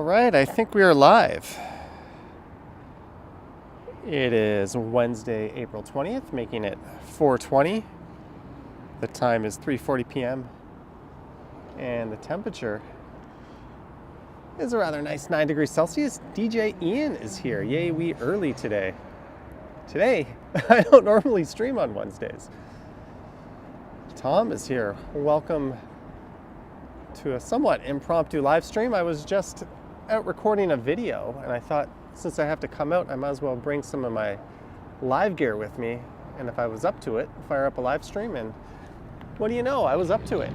right, I think we are live. It is Wednesday, April 20th, making it 4:20. The time is 3:40 p.m. and the temperature is a rather nice 9 degrees Celsius. DJ Ian is here. Yay, we early today. Today, I don't normally stream on Wednesdays. Tom is here. Welcome to a somewhat impromptu live stream. I was just out recording a video and I thought, since I have to come out, I might as well bring some of my live gear with me, and if I was up to it, fire up a live stream, and what do you know, I was up to it.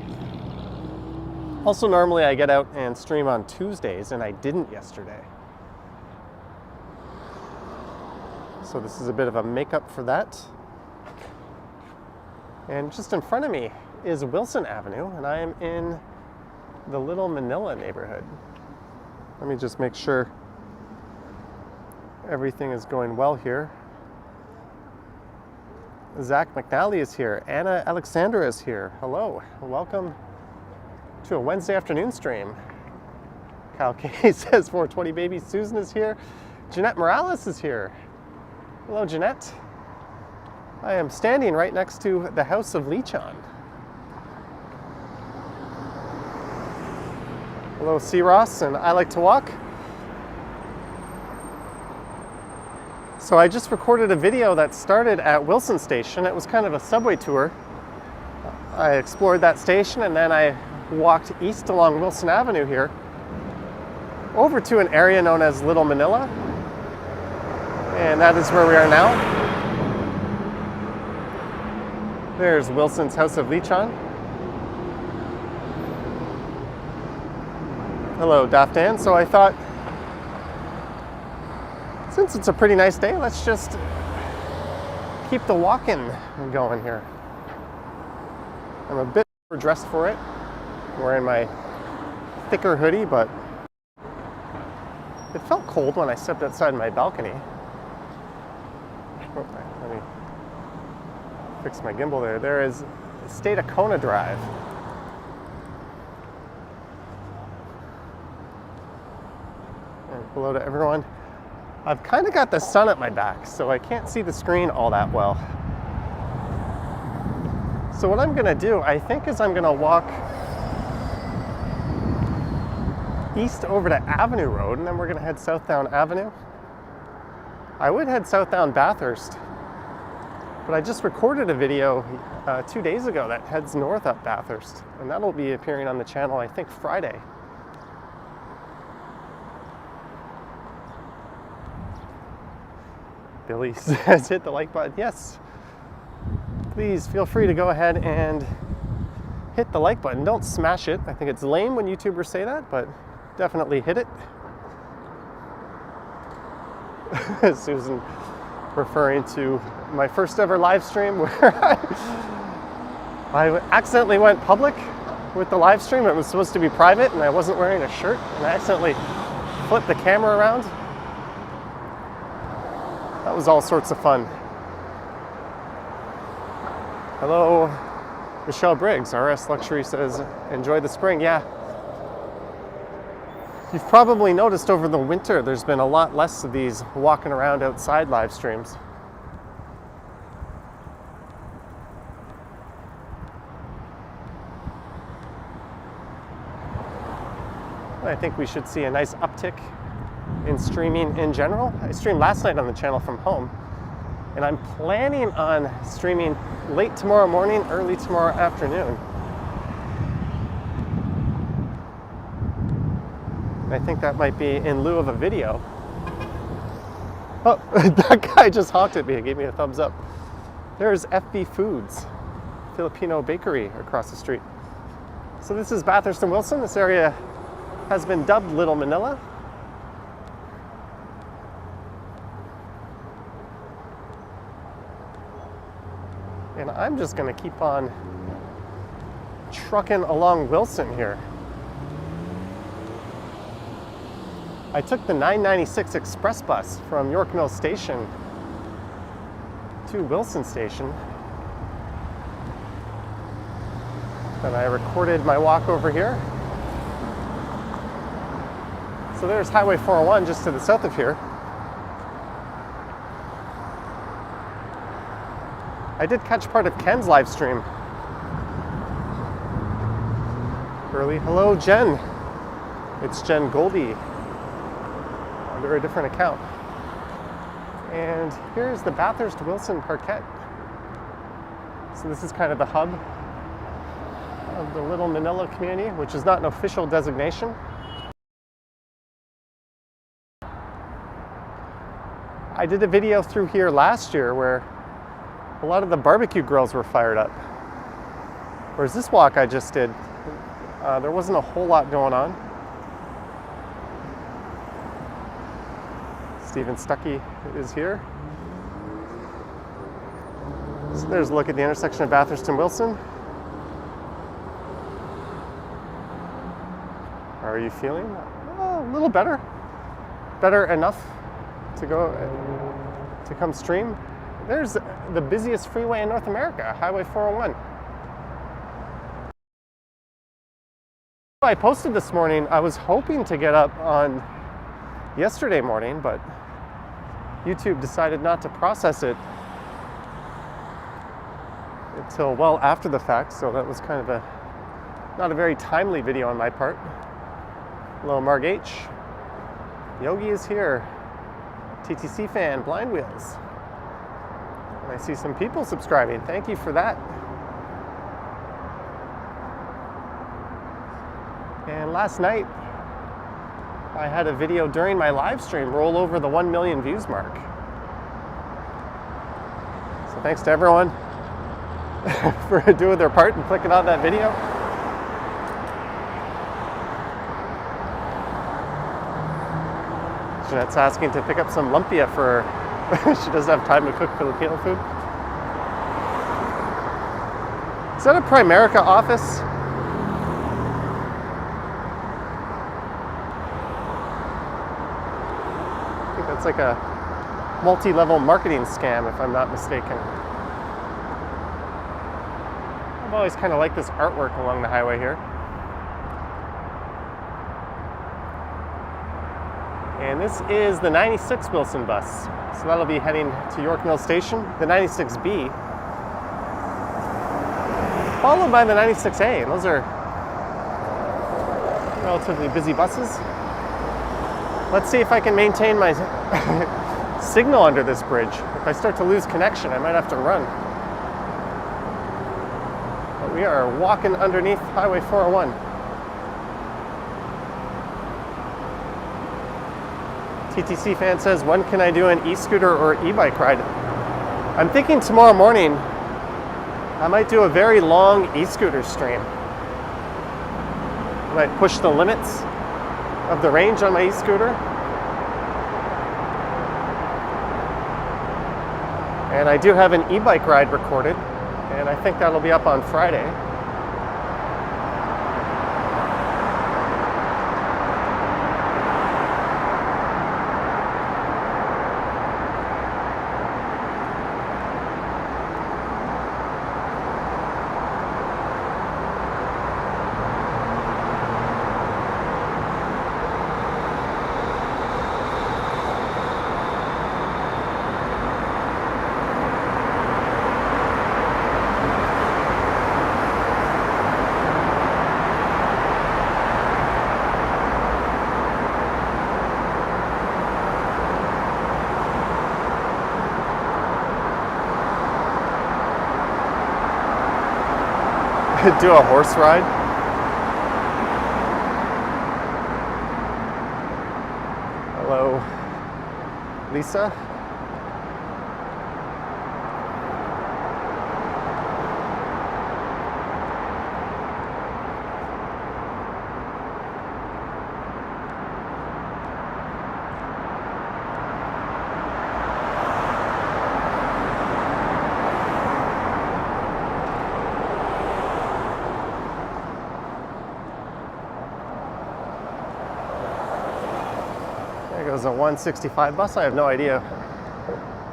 Also, normally I get out and stream on Tuesdays, and I didn't yesterday. So this is a bit of a makeup for that. And just in front of me is Wilson Avenue, and I am in the Little Manila neighborhood. Let me just make sure everything is going well here. Zach McNally is here. Anna Alexandra is here. Hello. Welcome to a Wednesday afternoon stream. Kyle K says 420 baby. Susan is here. Jeanette Morales is here. Hello, Jeanette. I am standing right next to the House of Lechon. Hello, C. Ross, and I Like to Walk. So I just recorded a video that started at Wilson Station. It was kind of a subway tour. I explored that station and then I walked east along Wilson Avenue here over to an area known as Little Manila. And that is where we are now. There's Wilson's House of Lechon. Hello, Daft Dan. So I thought, since it's a pretty nice day, let's just keep the walking going here. I'm a bit overdressed for it. I'm wearing my thicker hoodie, but it felt cold when I stepped outside my balcony. Oh, let me fix my gimbal there. There is State of Kona Drive. And hello to everyone. I've kind of got the sun at my back, so I can't see the screen all that well. So what I'm gonna do, I think, is I'm gonna walk east over to Avenue Road, and then we're gonna head south down Avenue. I would head south down Bathurst, but I just recorded a video 2 days ago that heads north up Bathurst, and that'll be appearing on the channel, I think, Friday. Billy says hit the like button. Yes, please feel free to go ahead and hit the like button. Don't smash it. I think it's lame when YouTubers say that, but definitely hit it. Susan referring to my first ever live stream where I accidentally went public with the live stream. It was supposed to be private and I wasn't wearing a shirt, and I accidentally flipped the camera around. That was all sorts of fun. Hello, Michelle Briggs. RS Luxury says, enjoy the spring. Yeah. You've probably noticed over the winter there's been a lot less of these walking around outside live streams. I think we should see a nice uptick in streaming in general. I streamed last night on the channel from home, and I'm planning on streaming late tomorrow morning, early tomorrow afternoon. I think that might be in lieu of a video. Oh, that guy just honked at me and gave me a thumbs up. There's FB Foods, Filipino bakery across the street. So this is Bathurst and Wilson. This area has been dubbed Little Manila. And I'm just gonna keep on trucking along Wilson here. I took the 996 express bus from York Mills Station to Wilson Station. And I recorded my walk over here. So there's Highway 401 just to the south of here. I did catch part of Ken's live stream early. Hello, Jen. It's Jen Goldie under a different account. And here's the Bathurst Wilson Parkette. So this is kind of the hub of the Little Manila community, which is not an official designation. I did a video through here last year where a lot of the barbecue grills were fired up. Whereas this walk I just did, there wasn't a whole lot going on. Stephen Stuckey is here. So there's a look at the intersection of Bathurst and Wilson. How are you feeling? A little better. Better enough to come stream. There's the busiest freeway in North America, Highway 401. I posted this morning, I was hoping to get up on yesterday morning, but YouTube decided not to process it until well after the fact, so that was kind of not a very timely video on my part. Hello, Marg H. Yogi is here. TTC fan, Blind Wheels. And I see some people subscribing. Thank you for that. And last night, I had a video during my live stream roll over the 1 million views mark. So thanks to everyone for doing their part and clicking on that video. Jeanette's asking to pick up some lumpia for her. She doesn't have time to cook Filipino food. Is that a Primerica office? I think that's like a multi-level marketing scam, if I'm not mistaken. I've always kind of liked this artwork along the highway here. And this is the 96 Wilson bus. So that'll be heading to York Mill Station. The 96B, followed by the 96A. And those are relatively busy buses. Let's see if I can maintain my signal under this bridge. If I start to lose connection, I might have to run. But we are walking underneath Highway 401. TTC fan says, when can I do an e-scooter or e-bike ride? I'm thinking tomorrow morning I might do a very long e-scooter stream. I might push the limits of the range on my e-scooter. And I do have an e-bike ride recorded, and I think that'll be up on Friday. Do a horse ride. Hello, Lisa. There goes a 165 bus. I have no idea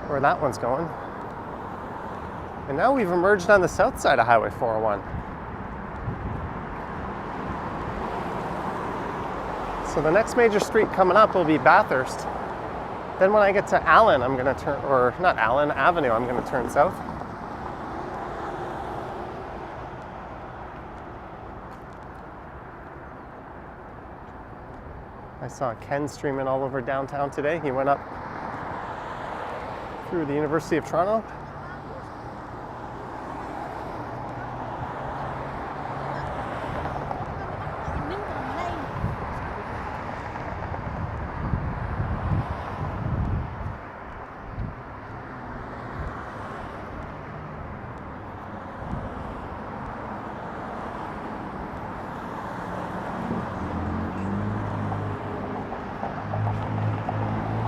where that one's going. And now we've emerged on the south side of Highway 401. So the next major street coming up will be Bathurst. Then when I get to Allen, I'm going to turn, or not Allen, Avenue, I'm going to turn south. I saw Ken streaming all over downtown today. He went up through the University of Toronto.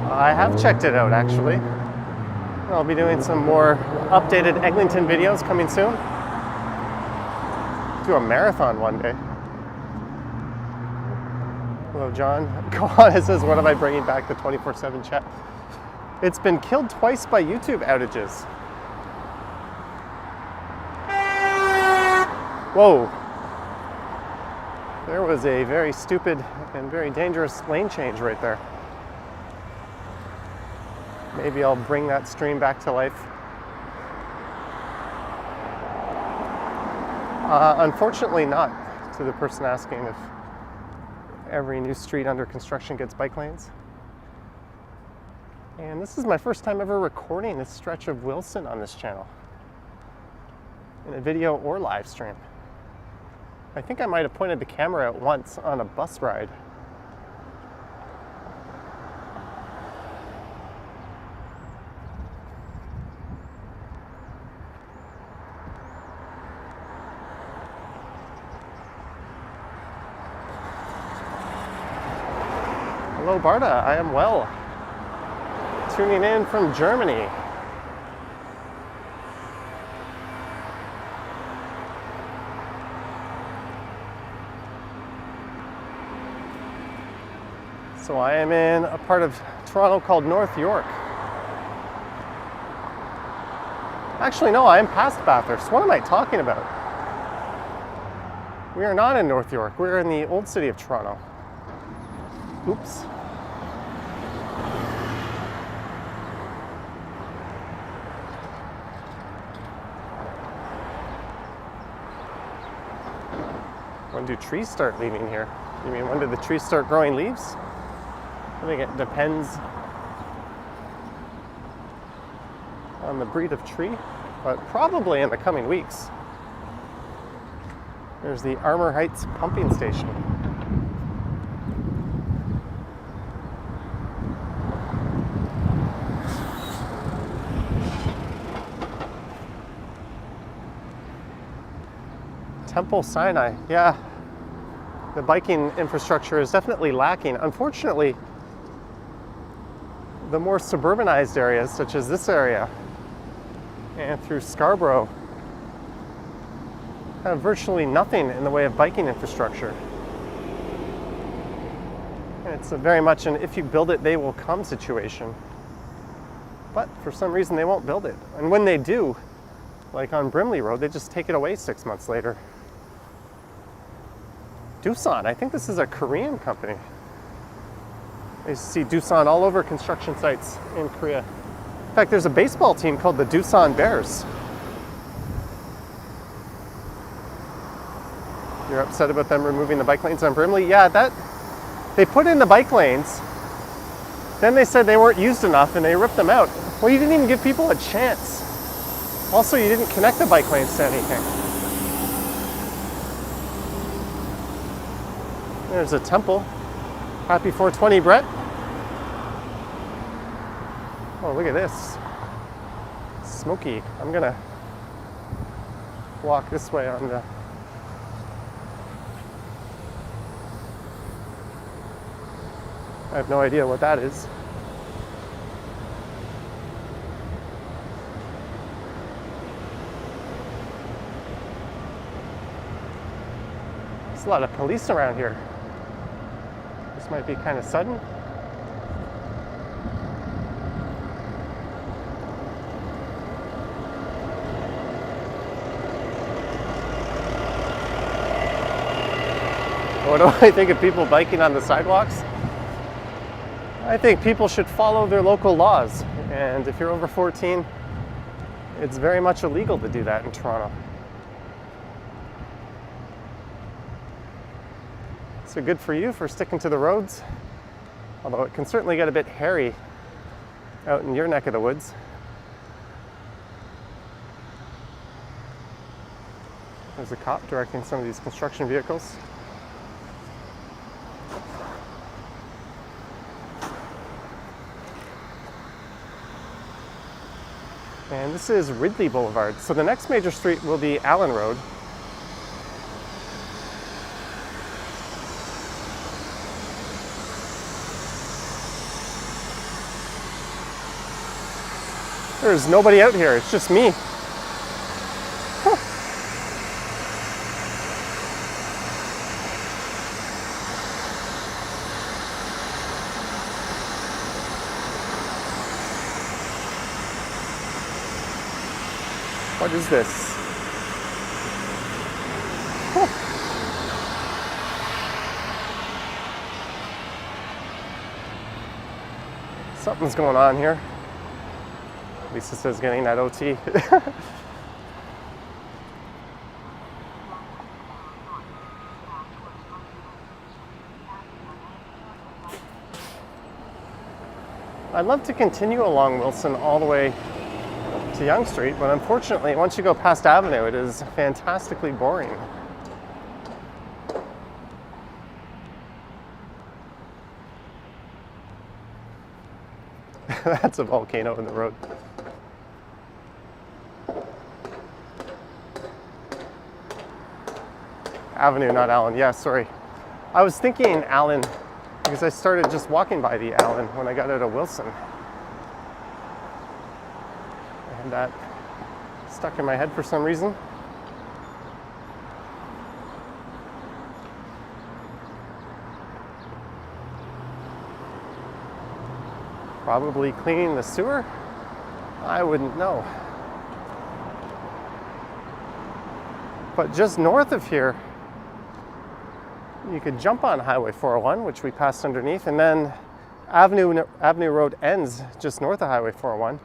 I have checked it out, actually. I'll be doing some more updated Eglinton videos coming soon. Do a marathon one day. Hello, John. Go on, it says, what am I bringing back the 24/7 chat? It's been killed twice by YouTube outages. Whoa. There was a very stupid and very dangerous lane change right there. Maybe I'll bring that stream back to life. Unfortunately not, to the person asking if every new street under construction gets bike lanes. And this is my first time ever recording this stretch of Wilson on this channel, in a video or live stream. I think I might have pointed the camera out once on a bus ride. Hello, Barda. I am well. Tuning in from Germany. So I am in a part of Toronto called North York. Actually, no, I am past Bathurst. What am I talking about? We are not in North York. We're in the old city of Toronto. Oops. When do trees start leaving here? You mean when do the trees start growing leaves? I think it depends on the breed of tree, but probably in the coming weeks. There's the Armour Heights pumping station. Temple Sinai, yeah. The biking infrastructure is definitely lacking. Unfortunately, the more suburbanized areas, such as this area and through Scarborough, have virtually nothing in the way of biking infrastructure. And it's very much an if you build it, they will come situation. But for some reason, they won't build it. And when they do, like on Brimley Road, they just take it away 6 months later. Doosan, I think this is a Korean company. I see Doosan all over construction sites in Korea. In fact, there's a baseball team called the Doosan Bears. You're upset about them removing the bike lanes on Brimley? Yeah, they put in the bike lanes, then they said they weren't used enough and they ripped them out. Well, you didn't even give people a chance. Also, you didn't connect the bike lanes to anything. There's a temple. Happy 420, Brett. Oh, look at this. Smoky. I'm gonna walk this way on the... I have no idea what that is. There's a lot of police around here. This might be kind of sudden. What do I think of people biking on the sidewalks? I think people should follow their local laws. And if you're over 14, it's very much illegal to do that in Toronto. So good for you for sticking to the roads. Although it can certainly get a bit hairy out in your neck of the woods. There's a cop directing some of these construction vehicles. And this is Ridley Boulevard. So the next major street will be Allen Road. There's nobody out here, it's just me. What is this? Something's going on here. Lisa says getting that OT. I'd love to continue along Wilson all the way to Yonge Street, but unfortunately, once you go past Avenue, it is fantastically boring. That's a volcano in the road. Avenue, not Allen. Yeah, sorry. I was thinking Allen because I started just walking by the Allen when I got out of Wilson. And that stuck in my head for some reason. Probably cleaning the sewer? I wouldn't know. But just north of here, you could jump on Highway 401, which we passed underneath, and then Avenue Road ends just north of Highway 401.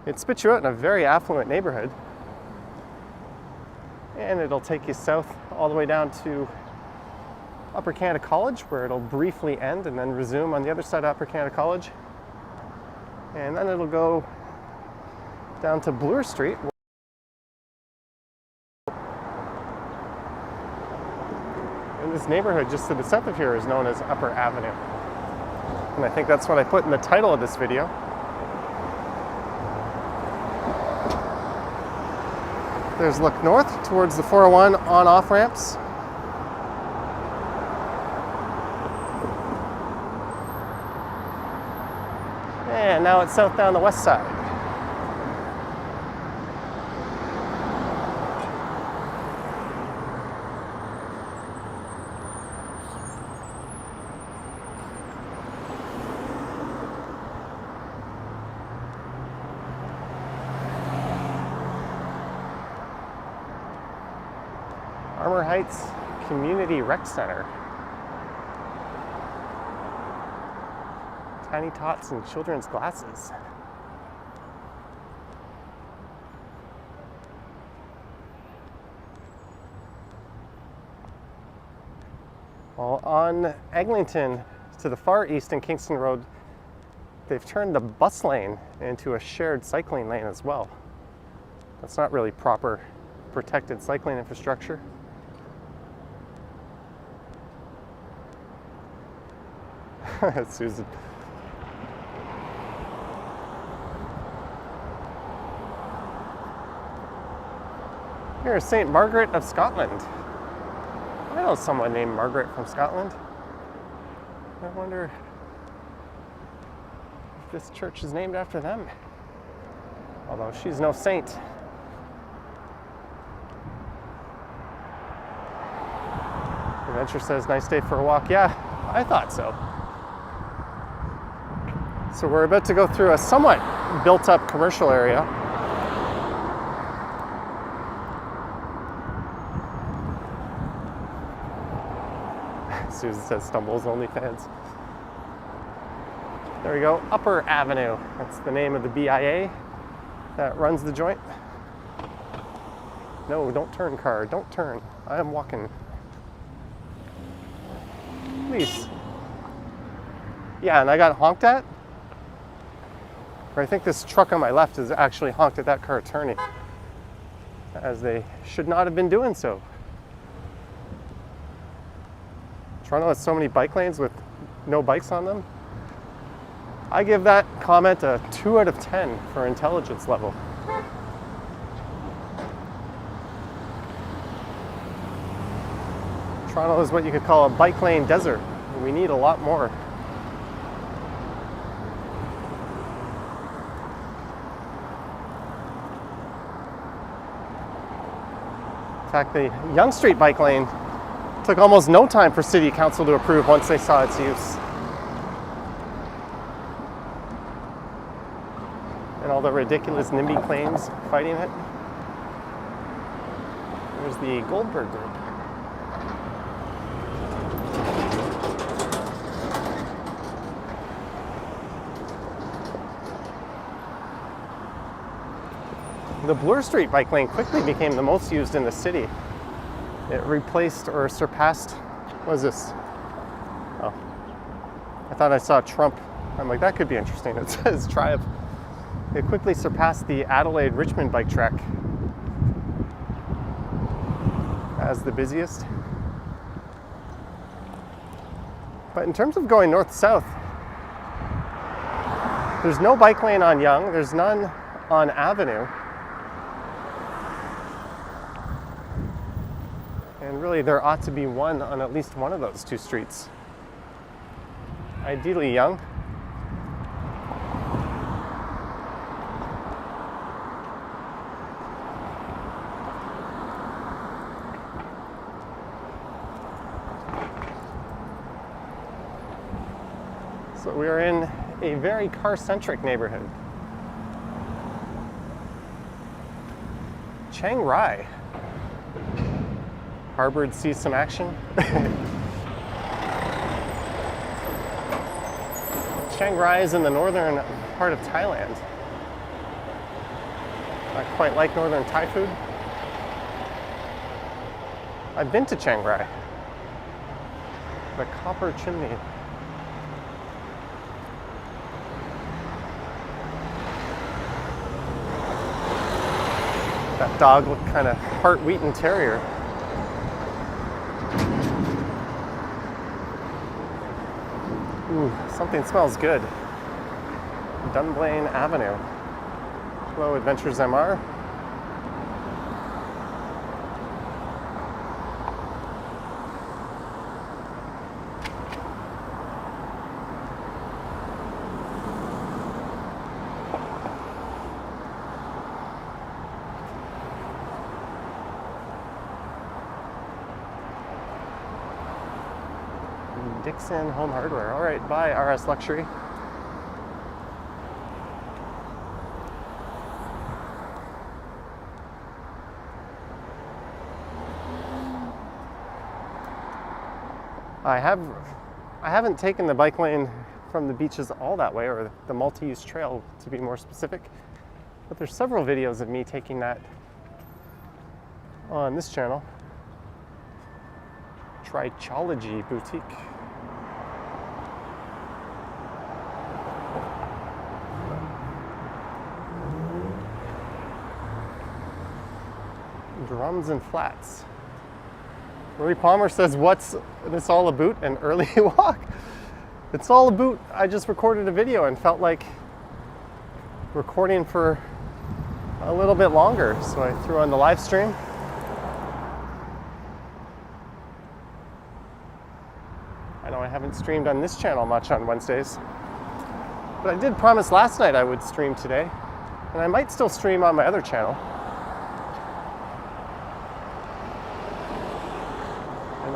It spits you out in a very affluent neighborhood. And it'll take you south all the way down to Upper Canada College, where it'll briefly end and then resume on the other side of Upper Canada College. And then it'll go down to Bloor Street. And this neighborhood just to the south of here is known as Upper Avenue. And I think that's what I put in the title of this video. There's look north towards the 401 on-off ramps. And now it's south down the west side. Armour Heights Community Rec Center. Tiny tots and children's glasses. Well, on Eglinton to the far east in Kingston Road, they've turned the bus lane into a shared cycling lane as well. That's not really proper protected cycling infrastructure. Susan. Here's St. Margaret of Scotland. I know someone named Margaret from Scotland. I wonder if this church is named after them. Although she's no saint. Adventure says, nice day for a walk. Yeah, I thought so. So we're about to go through a somewhat built-up commercial area. Susan says Stumbles OnlyFans. There we go, Upper Avenue. That's the name of the BIA that runs the joint. No, don't turn, car, don't turn. I am walking. Please. Yeah, and I got honked at. Or I think this truck on my left has actually honked at that car turning, as they should not have been doing so. Toronto has so many bike lanes with no bikes on them. I give that comment a 2 out of 10 for intelligence level. Toronto is what you could call a bike lane desert. We need a lot more. In fact, the Yonge Street bike lane took almost no time for City Council to approve once they saw its use. And all the ridiculous NIMBY claims fighting it. There's the Goldberg Group. The Bloor Street bike lane quickly became the most used in the city. It replaced or surpassed, what is this? Oh, I thought I saw Trump. I'm like, that could be interesting. It says Triumph. It quickly surpassed the Adelaide-Richmond bike track as the busiest. But in terms of going north-south, there's no bike lane on Yonge, there's none on Avenue. And really there ought to be one on at least one of those two streets. Ideally Yonge. So we are in a very car-centric neighborhood. Chiang Rai. Harvard sees some action. Chiang Rai is in the northern part of Thailand. I quite like northern Thai food. I've been to Chiang Rai. The Copper Chimney. That dog looked kind of part Wheaten Terrier. Ooh, something smells good. Dunblane Avenue. Hello, Adventures MR. Dixon Home Hardware. All right, bye RS Luxury. I haven't taken the bike lane from the beaches all that way, or the multi-use trail to be more specific, but there's several videos of me taking that on this channel. Trichology Boutique. Drums and Flats. Marie Palmer says, what's this all about? An early walk? It's all about, I just recorded a video and felt like recording for a little bit longer, so I threw on the live stream. I know I haven't streamed on this channel much on Wednesdays, but I did promise last night I would stream today, and I might still stream on my other channel.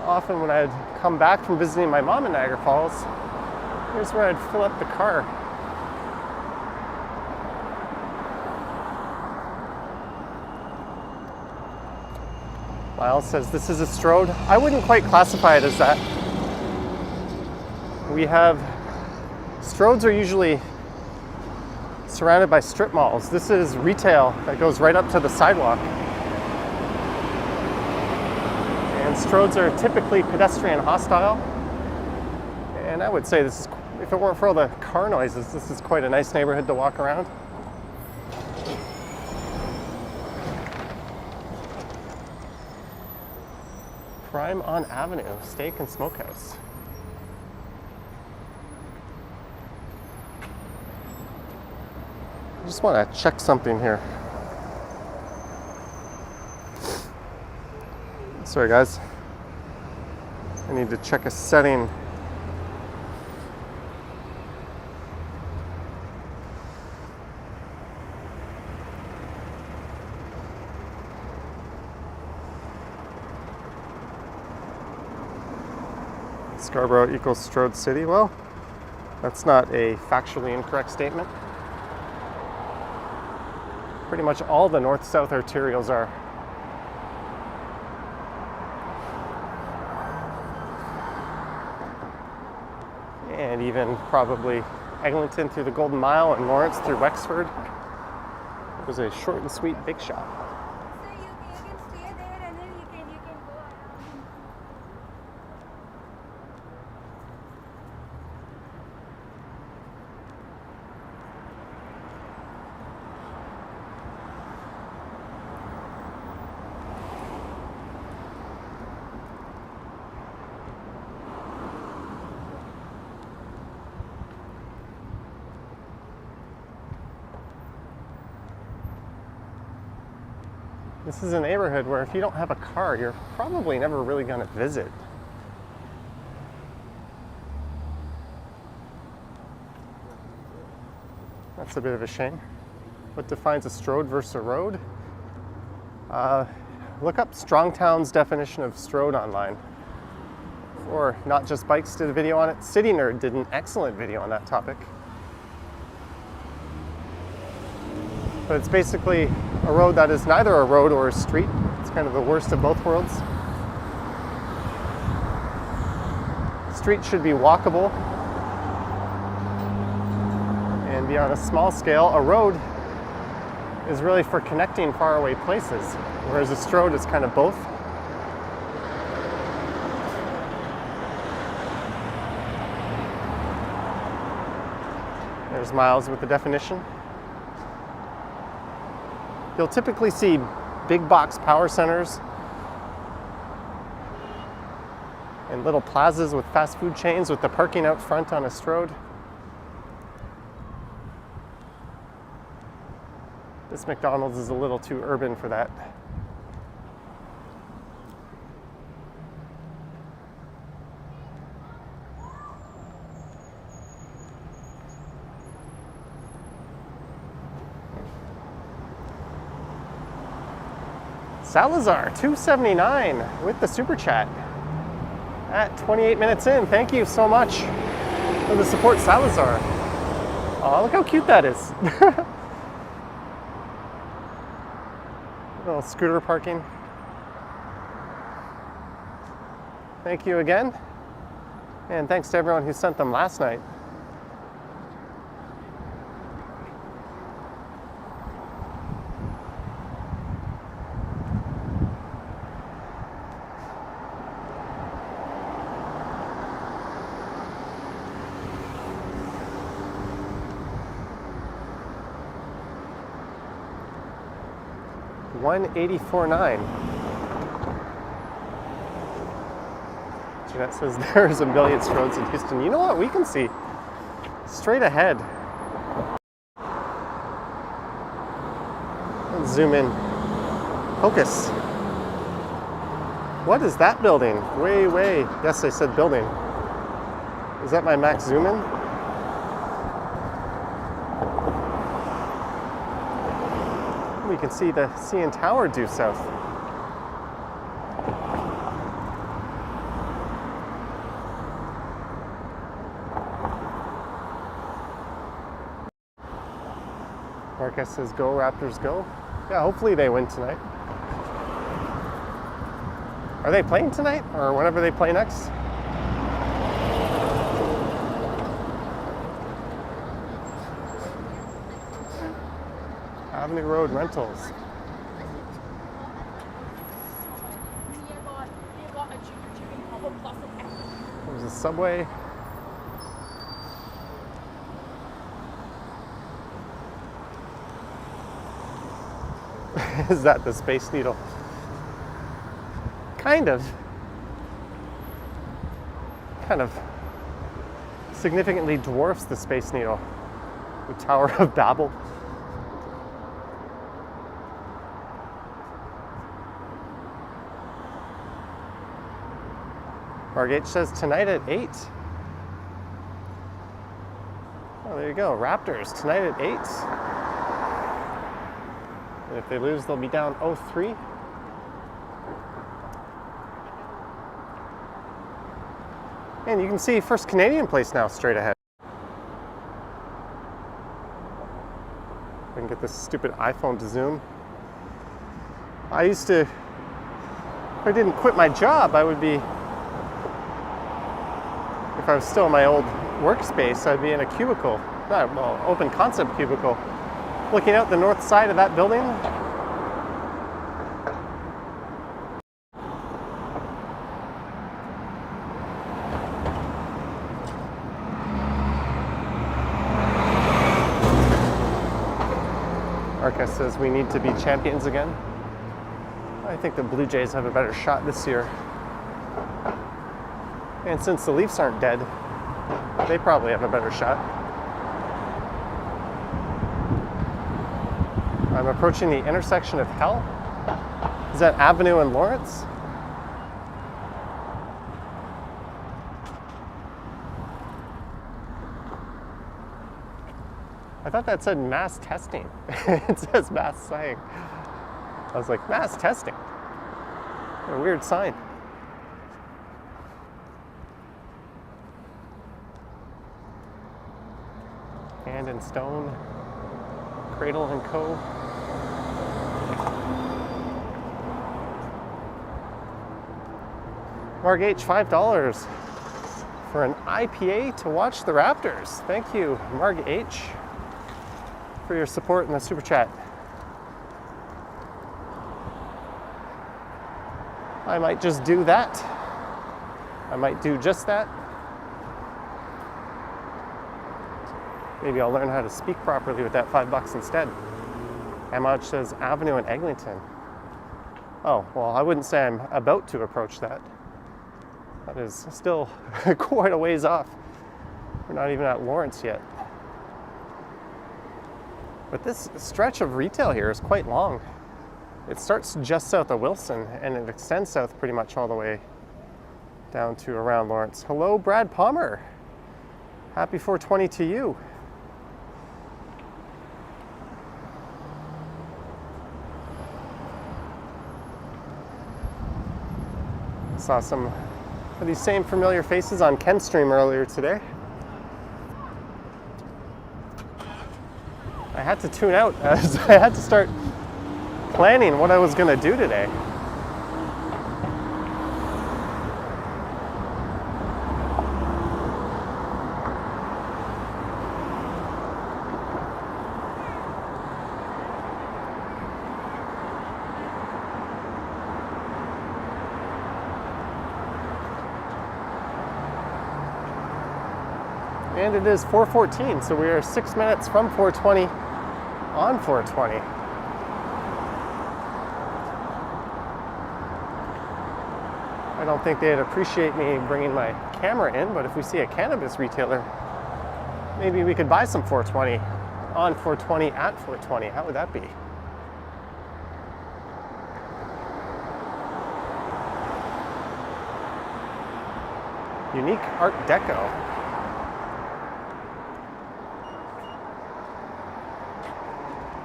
Often when I'd come back from visiting my mom in Niagara Falls, here's where I'd fill up the car. Miles says this is a Strode. I wouldn't quite classify it as that. we have, Stroads are usually surrounded by strip malls. This is retail that goes right up to the sidewalk. And Stroads are typically pedestrian hostile. And I would say this is, if it weren't for all the car noises, this is quite a nice neighborhood to walk around. Crime on Avenue, Steak and Smokehouse. I just want to check something here. Sorry guys, I need to check a setting. Scarborough equals Strode City. Well, that's not a factually incorrect statement. Pretty much all the north-south arterials are. And even probably Eglinton through the Golden Mile and Lawrence through Wexford. It was a short and sweet big shot. So you can stay there and then you can go around. This is a neighborhood where if you don't have a car, you're probably never really going to visit. That's a bit of a shame. What defines a Strode versus a road? Look up Strongtown's definition of Strode online. Or Not Just Bikes did a video on it. City Nerd did an excellent video on that topic. But it's basically a road that is neither a road or a street. It's kind of the worst of both worlds. Street should be walkable and be on a small scale. A road is really for connecting faraway places, whereas a Strode is kind of both. There's Miles with the definition. You'll typically see big box power centers and little plazas with fast food chains with the parking out front on a Strode. This McDonald's is a little too urban for that. Salazar, $2.79 with the super chat at 28 minutes in. Thank you so much for the support, Salazar. Oh, look how cute that is. Little scooter parking. Thank you again. And thanks to everyone who sent them last night. $184.9. Jeanette says there's a million Strodes in Houston. You know what? We can see straight ahead. Let's zoom in. Focus. What is that building? Way, way. Yes, I said building. Is that my max zoom in? We can see the CN Tower due south. Marquez says, go Raptors, go. Yeah, hopefully they win tonight. Are they playing tonight or whenever they play next? Avenue Road Rentals. There's a Subway. Is that the Space Needle? Kind of significantly dwarfs the Space Needle, the Tower of Babel. Mark H says tonight at 8. Oh, there you go. Raptors tonight at 8. And if they lose, they'll be down 0-3. And you can see First Canadian Place now straight ahead. I can get this stupid iPhone to zoom. I used to, if I didn't quit my job, I would be, if I was still in my old workspace, I'd be in a cubicle, well, open concept cubicle, looking out the north side of that building. Arca says we need to be champions again. I think the Blue Jays have a better shot this year. And since the Leafs aren't dead, they probably have a better shot. I'm approaching the intersection of hell. Is that Avenue and Lawrence? I thought that said mass testing. It says mass sighing. I was like, mass testing? What a weird sign. Hand and Stone, Cradle and Co. Mark H, $5 for an IPA to watch the Raptors. Thank you, Mark H, for your support in the super chat. I might just do that. I might do just that. Maybe I'll learn how to speak properly with that $5 instead. Emma says Avenue and Eglinton. Oh, well, I wouldn't say I'm about to approach that. That is still quite a ways off. We're not even at Lawrence yet. But this stretch of retail here is quite long. It starts just south of Wilson and it extends south pretty much all the way down to around Lawrence. Hello, Brad Palmer. Happy 420 to you. Saw some of these same familiar faces on Ken's stream earlier today. I had to tune out as I had to start planning what I was going to do today. And it is 4:14, so we are 6 minutes from 4:20 on 4:20. I don't think they'd appreciate me bringing my camera in, but if we see a cannabis retailer, maybe we could buy some 420 on 420 at 420. How would that be? Unique Art Deco.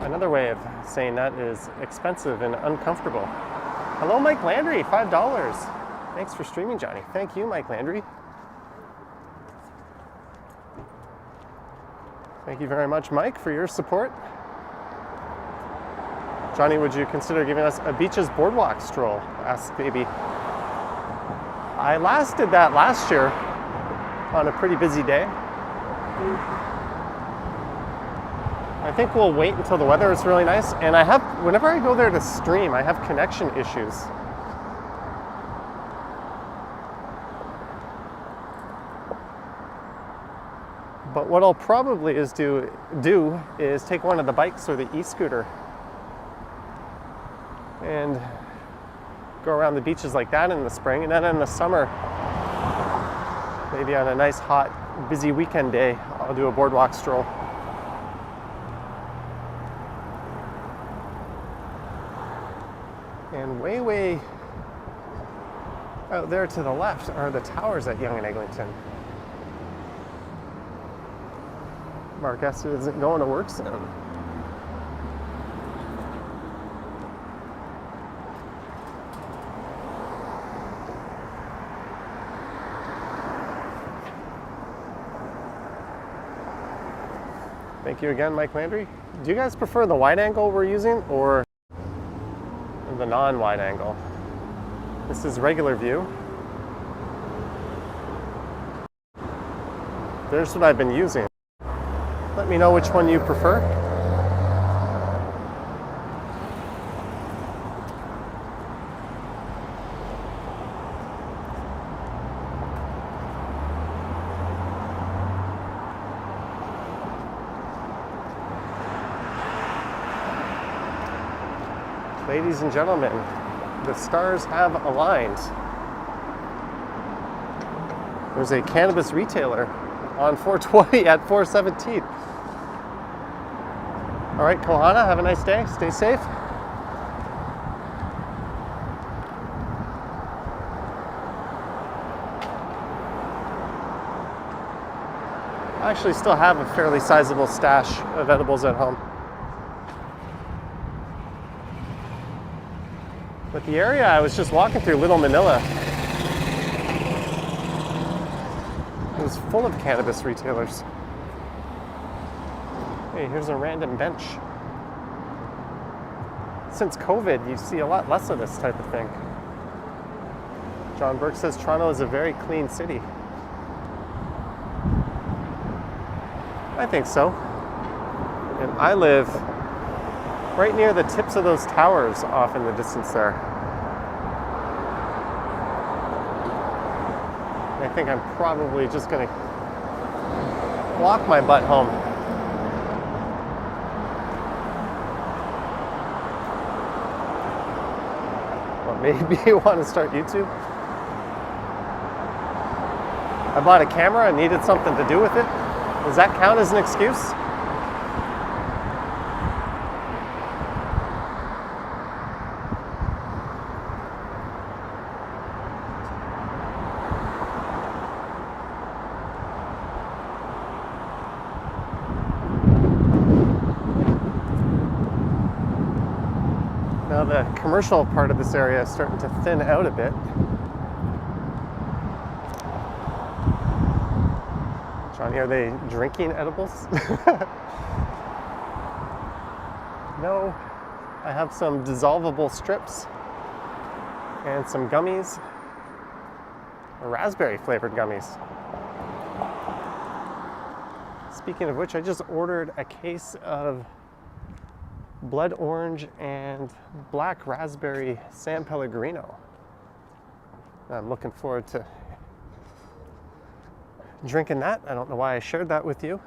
Another way of saying that is expensive and uncomfortable. Hello, Mike Landry, $5. Thanks for streaming, Johnny. Thank you, Mike Landry. Thank you very much, Mike, for your support. Johnny, would you consider giving us a Beaches Boardwalk stroll? Ask Baby. I last did that last year on a pretty busy day. I I think we'll wait until the weather is really nice. And whenever I go there to stream, I have connection issues. But what I'll probably do is take one of the bikes or the e-scooter and go around the beaches like that in the spring, and then in the summer, maybe on a nice hot busy weekend day, I'll do a boardwalk stroll. And way out there to the left are the towers at Yonge and Eglinton. Mark Estes isn't going to work soon. Thank you again, Mike Landry. Do you guys prefer the wide angle we're using or the non-wide angle? This is regular view. There's what I've been using. Let me know which one you prefer. Ladies and gentlemen, the stars have aligned. There's a cannabis retailer on 420 at 417. All right, Kohana, have a nice day. Stay safe. I actually still have a fairly sizable stash of edibles at home. But the area I was just walking through, Little Manila, it was full of cannabis retailers. Hey, here's a random bench. Since COVID, you see a lot less of this type of thing. John Burke says Toronto is a very clean city. I think so. And I live right near the tips of those towers off in the distance there. I think I'm probably just gonna walk my butt home. Well, maybe you want to start YouTube? I bought a camera and needed something to do with it. Does that count as an excuse? Now the commercial part of this area is starting to thin out a bit. Johnny, are they drinking edibles? No, I have some dissolvable strips and some gummies, raspberry flavored gummies. Speaking of which, I just ordered a case of blood orange and black raspberry San Pellegrino. I'm looking forward to drinking that. I don't know why I shared that with you.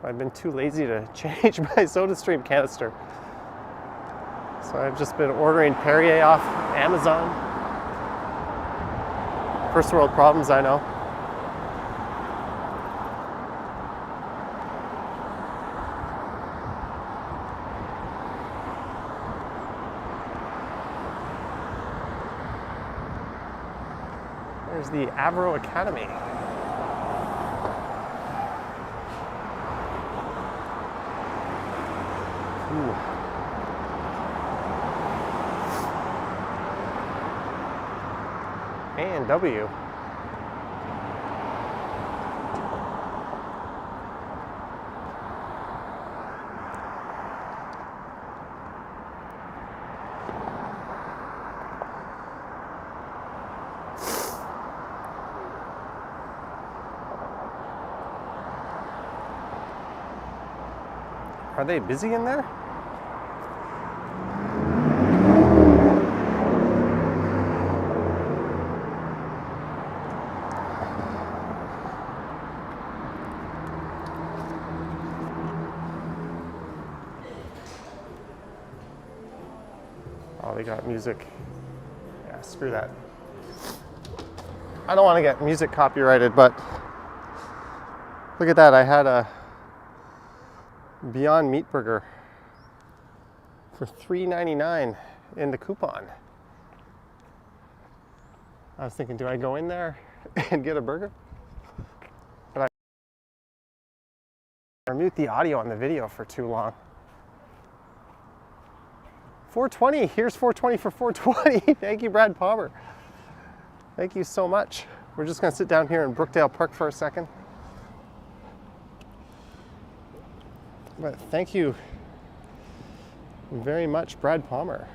I've been too lazy to change my SodaStream canister. So I've just been ordering Perrier off Amazon. First world problems, I know. There's the Avro Academy. Ooh. A&W. Are they busy in there? Oh, they got music. Yeah, screw that. I don't want to get music copyrighted, but look at that. I had a Beyond Meat burger for $3.99 in the coupon. I was thinking, do I go in there and get a burger? But I mute the audio on the video for too long. 420, here's 420 for 420. Thank you, Brad Palmer. Thank you so much. We're just gonna sit down here in Brookdale Park for a second. But thank you very much, Brad Palmer.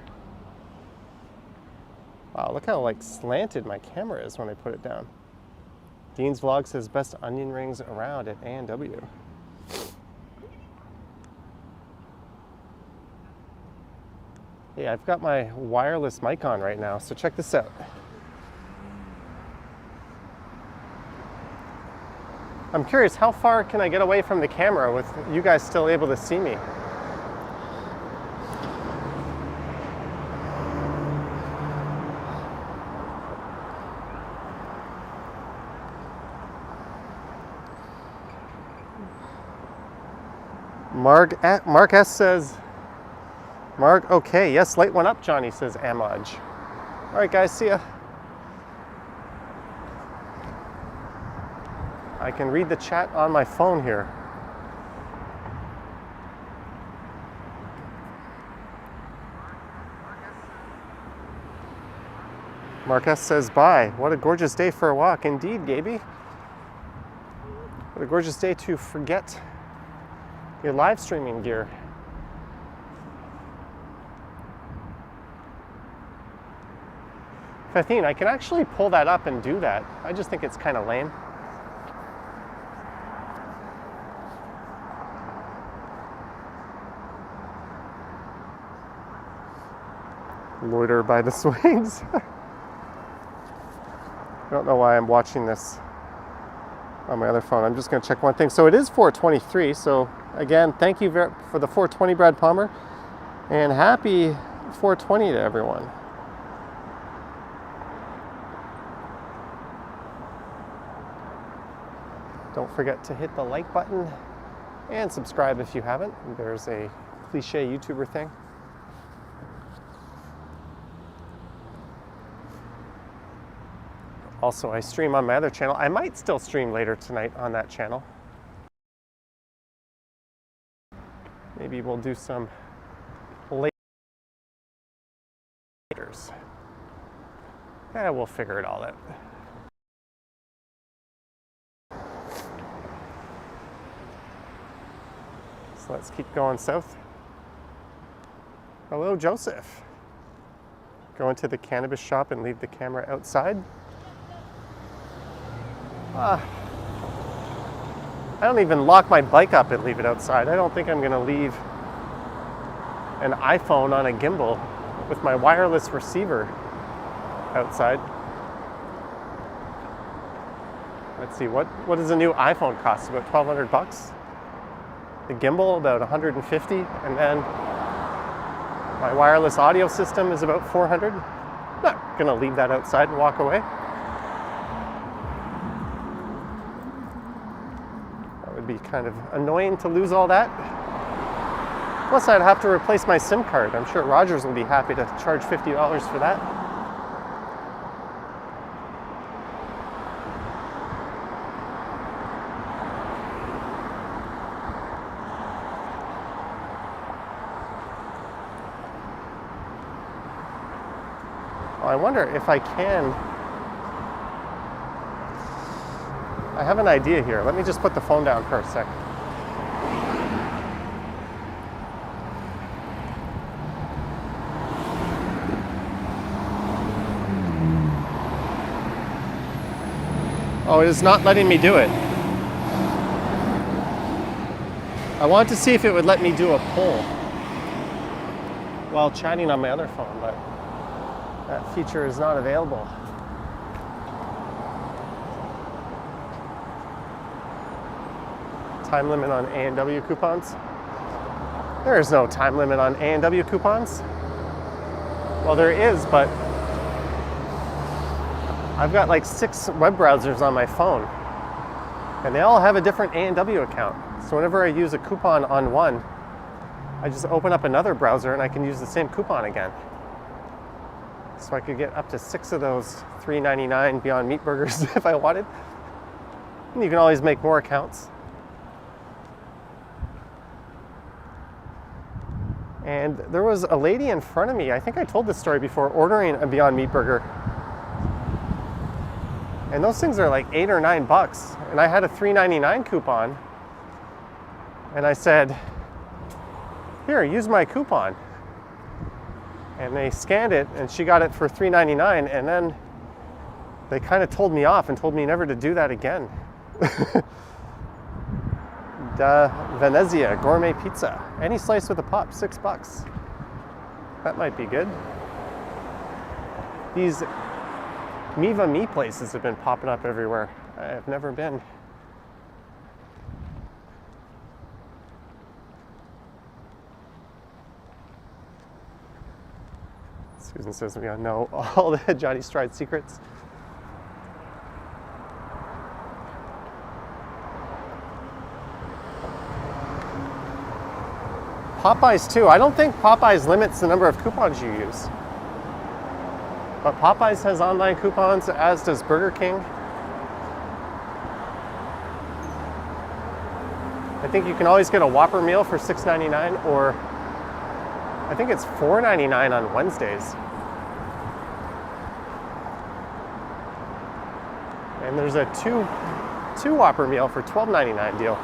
Wow, look how like slanted my camera is when I put it down. Dean's Vlog says best onion rings around at A&W. Yeah, I've got my wireless mic on right now, so check this out. I'm curious, how far can I get away from the camera with you guys still able to see me? Mark S says, Mark, okay, yes, light one up, Johnny, says Amaj. All right, guys, see ya. I can read the chat on my phone here. Mark S says, bye. What a gorgeous day for a walk. Indeed, Gaby. What a gorgeous day to forget your live streaming gear. Fathine, I can actually pull that up and do that. I just think it's kind of lame. Loiter by the swings. I don't know why I'm watching this on my other phone. I'm just going to check one thing. So it is 4:23. So again, thank you for the 420, Brad Palmer, and happy 420 to everyone. Don't forget to hit the like button and subscribe if you haven't. There's a cliche YouTuber thing. Also, I stream on my other channel. I might still stream later tonight on that channel. Maybe we'll do some laters. Yeah, we'll figure it all out. So let's keep going south. Hello, Joseph. Go into the cannabis shop and leave the camera outside. I don't even lock my bike up and leave it outside. I don't think I'm gonna leave an iPhone on a gimbal with my wireless receiver outside. Let's see, what does a new iPhone cost? About 1,200 bucks? The gimbal about 150, and then my wireless audio system is about 400. I'm not gonna leave that outside and walk away. Be kind of annoying to lose all that. Plus, I'd have to replace my SIM card. I'm sure Rogers will be happy to charge $50 for that. Oh, I wonder if I can. I have an idea here. Let me just put the phone down for a sec. Oh, it is not letting me do it. I wanted to see if it would let me do a poll while chatting on my other phone, but that feature is not available. Time limit on A&W coupons? There is no time limit on A&W coupons. Well, there is, but I've got like 6 web browsers on my phone, and they all have a different A&W account. So whenever I use a coupon on one, I just open up another browser and I can use the same coupon again. So I could get up to 6 of those $3.99 Beyond Meat burgers if I wanted. And you can always make more accounts. And there was a lady in front of me, I think I told this story before, ordering a Beyond Meat burger. And those things are like $8 or $9. And I had a $3.99 coupon. And I said, here, use my coupon. And they scanned it, and she got it for $3.99. And then they kind of told me off and told me never to do that again. Da Venezia gourmet pizza. Any slice with a pup, $6. That might be good. These Miva Me places have been popping up everywhere. I have never been. Susan says we gotta know all the Johnny Stride secrets. Popeyes too. I don't think Popeyes limits the number of coupons you use. But Popeyes has online coupons, as does Burger King. I think you can always get a Whopper meal for $6.99, or I think it's $4.99 on Wednesdays. And there's a two Whopper meal for $12.99 deal.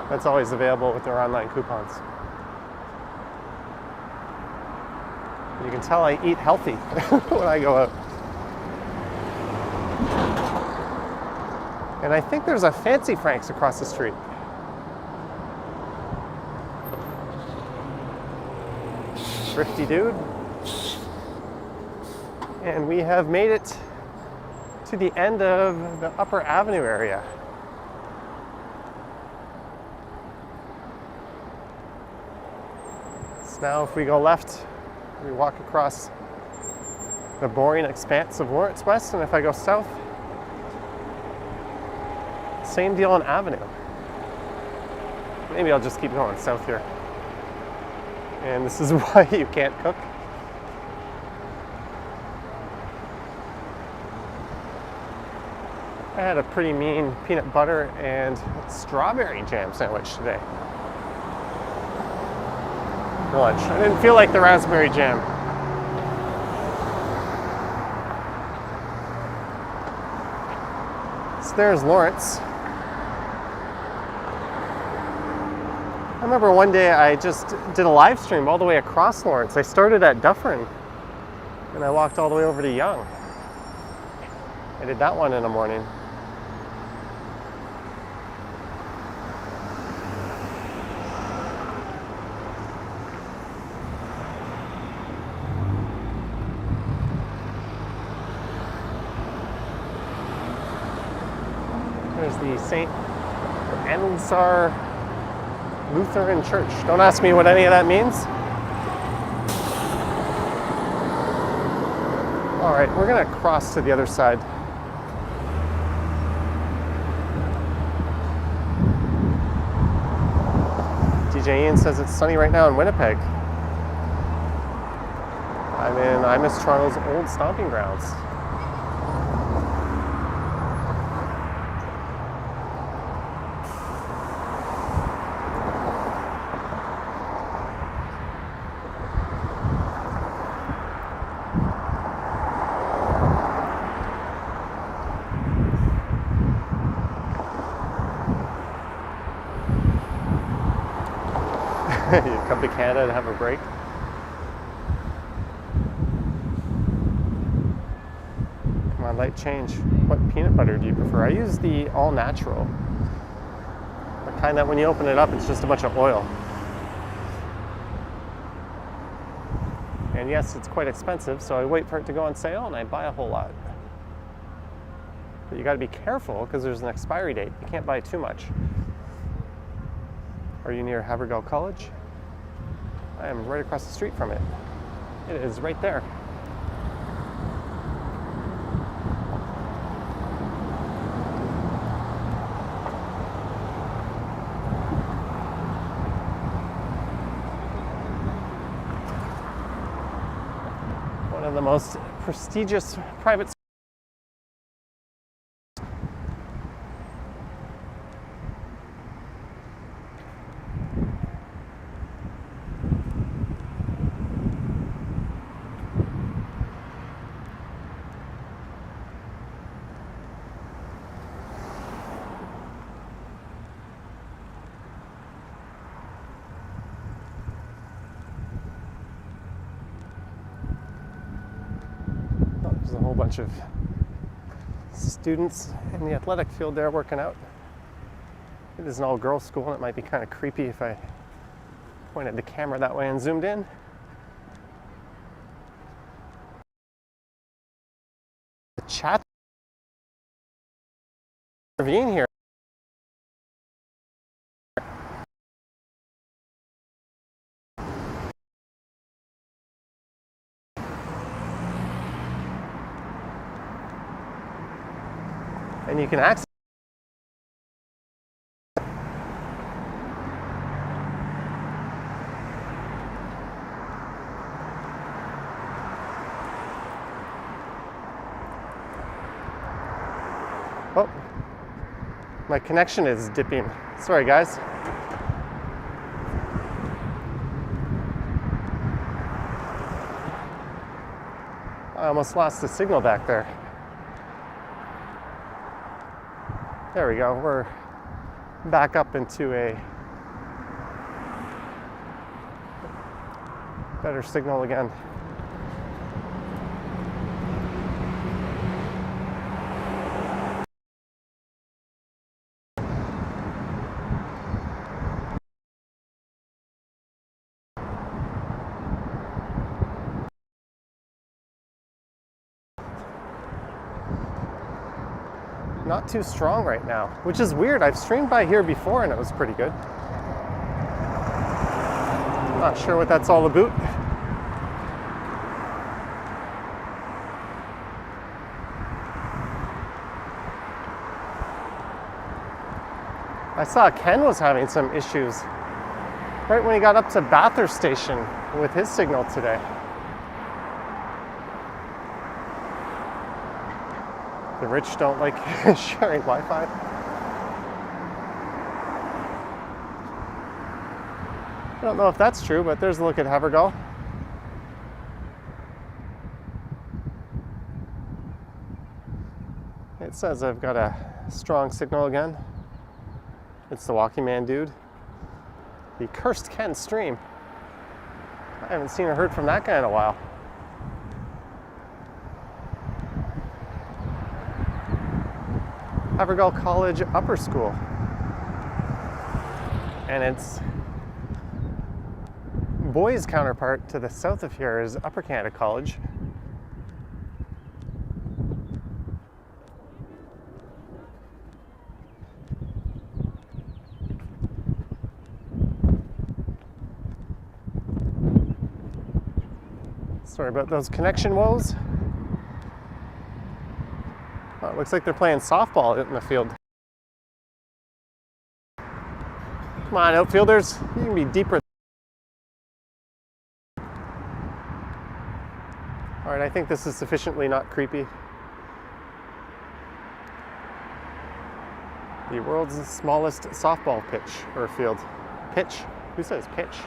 That's always available with their online coupons. You can tell I eat healthy when I go out. And I think there's a Fancy Frank's across the street. Thrifty dude. And we have made it to the end of the Upper Avenue area. So now if we go left, we walk across the boring expanse of Lawrence West, and if I go south, same deal on Avenue. Maybe I'll just keep going south here. And this is why you can't cook. I had a pretty mean peanut butter and strawberry jam sandwich today for lunch. I didn't feel like the raspberry jam. So there's Lawrence. I remember one day I just did a live stream all the way across Lawrence. I started at Dufferin and I walked all the way over to Yonge. I did that one in the morning. There's the St. Ansar Lutheran Church. Don't ask me what any of that means. All right, we're gonna cross to the other side. DJ Ian says it's sunny right now in Winnipeg. I'm in Imus Charles' old stomping grounds. You come to Canada to have a break. Come on, light change. What peanut butter do you prefer? I use the all natural. I kind that when you open it up, it's just a bunch of oil. And yes, it's quite expensive, so I wait for it to go on sale and I buy a whole lot. But you got to be careful because there's an expiry date. You can't buy too much. Are you near Havergal College? I am right across the street from it. It is right there. One of the most prestigious private schools. There's a whole bunch of students in the athletic field there working out. It is an all-girls school, and it might be kind of creepy if I pointed the camera that way and zoomed in. The chat intervene here. And you can access Oh, my connection is dipping. Sorry, guys. I almost lost the signal back there. There we go. We're back up into a better signal again. Not too strong right now, which is weird. I've streamed by here before and it was pretty good. Not sure what that's all about. I saw Ken was having some issues right when he got up to Bathurst Station with his signal today. The rich don't like sharing Wi-Fi. I don't know if that's true, but there's a look at Havergal. It says I've got a strong signal again. It's the Walking Man dude. The cursed Ken stream. I haven't seen or heard from that guy in a while. Havergal College Upper School. And its boys' counterpart to the south of here is Upper Canada College. Sorry about those connection woes. Oh, it looks like they're playing softball out in the field. Come on, outfielders. You can be deeper. All right, I think this is sufficiently not creepy. The world's smallest softball pitch, or field. Pitch? Who says pitch?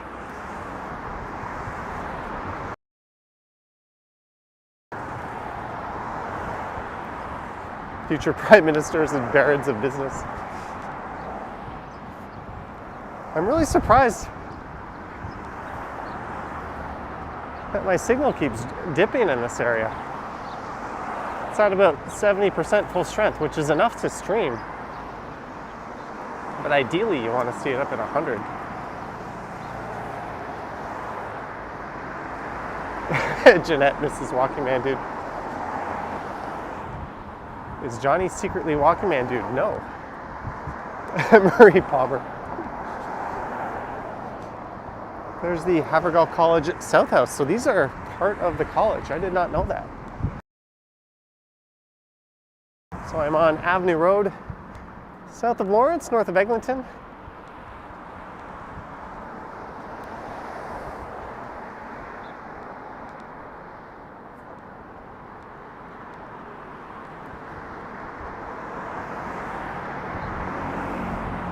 Future prime ministers and barons of business. I'm really surprised that my signal keeps dipping in this area. It's at about 70% full strength, which is enough to stream. But ideally, you want to see it up at 100. Jeanette, Mrs. Walking Man Dude. Is Johnny secretly Walking Man Dude? No. Marie Palmer. There's the Havergal College South House. So these are part of the college. I did not know that. So I'm on Avenue Road, south of Lawrence, north of Eglinton.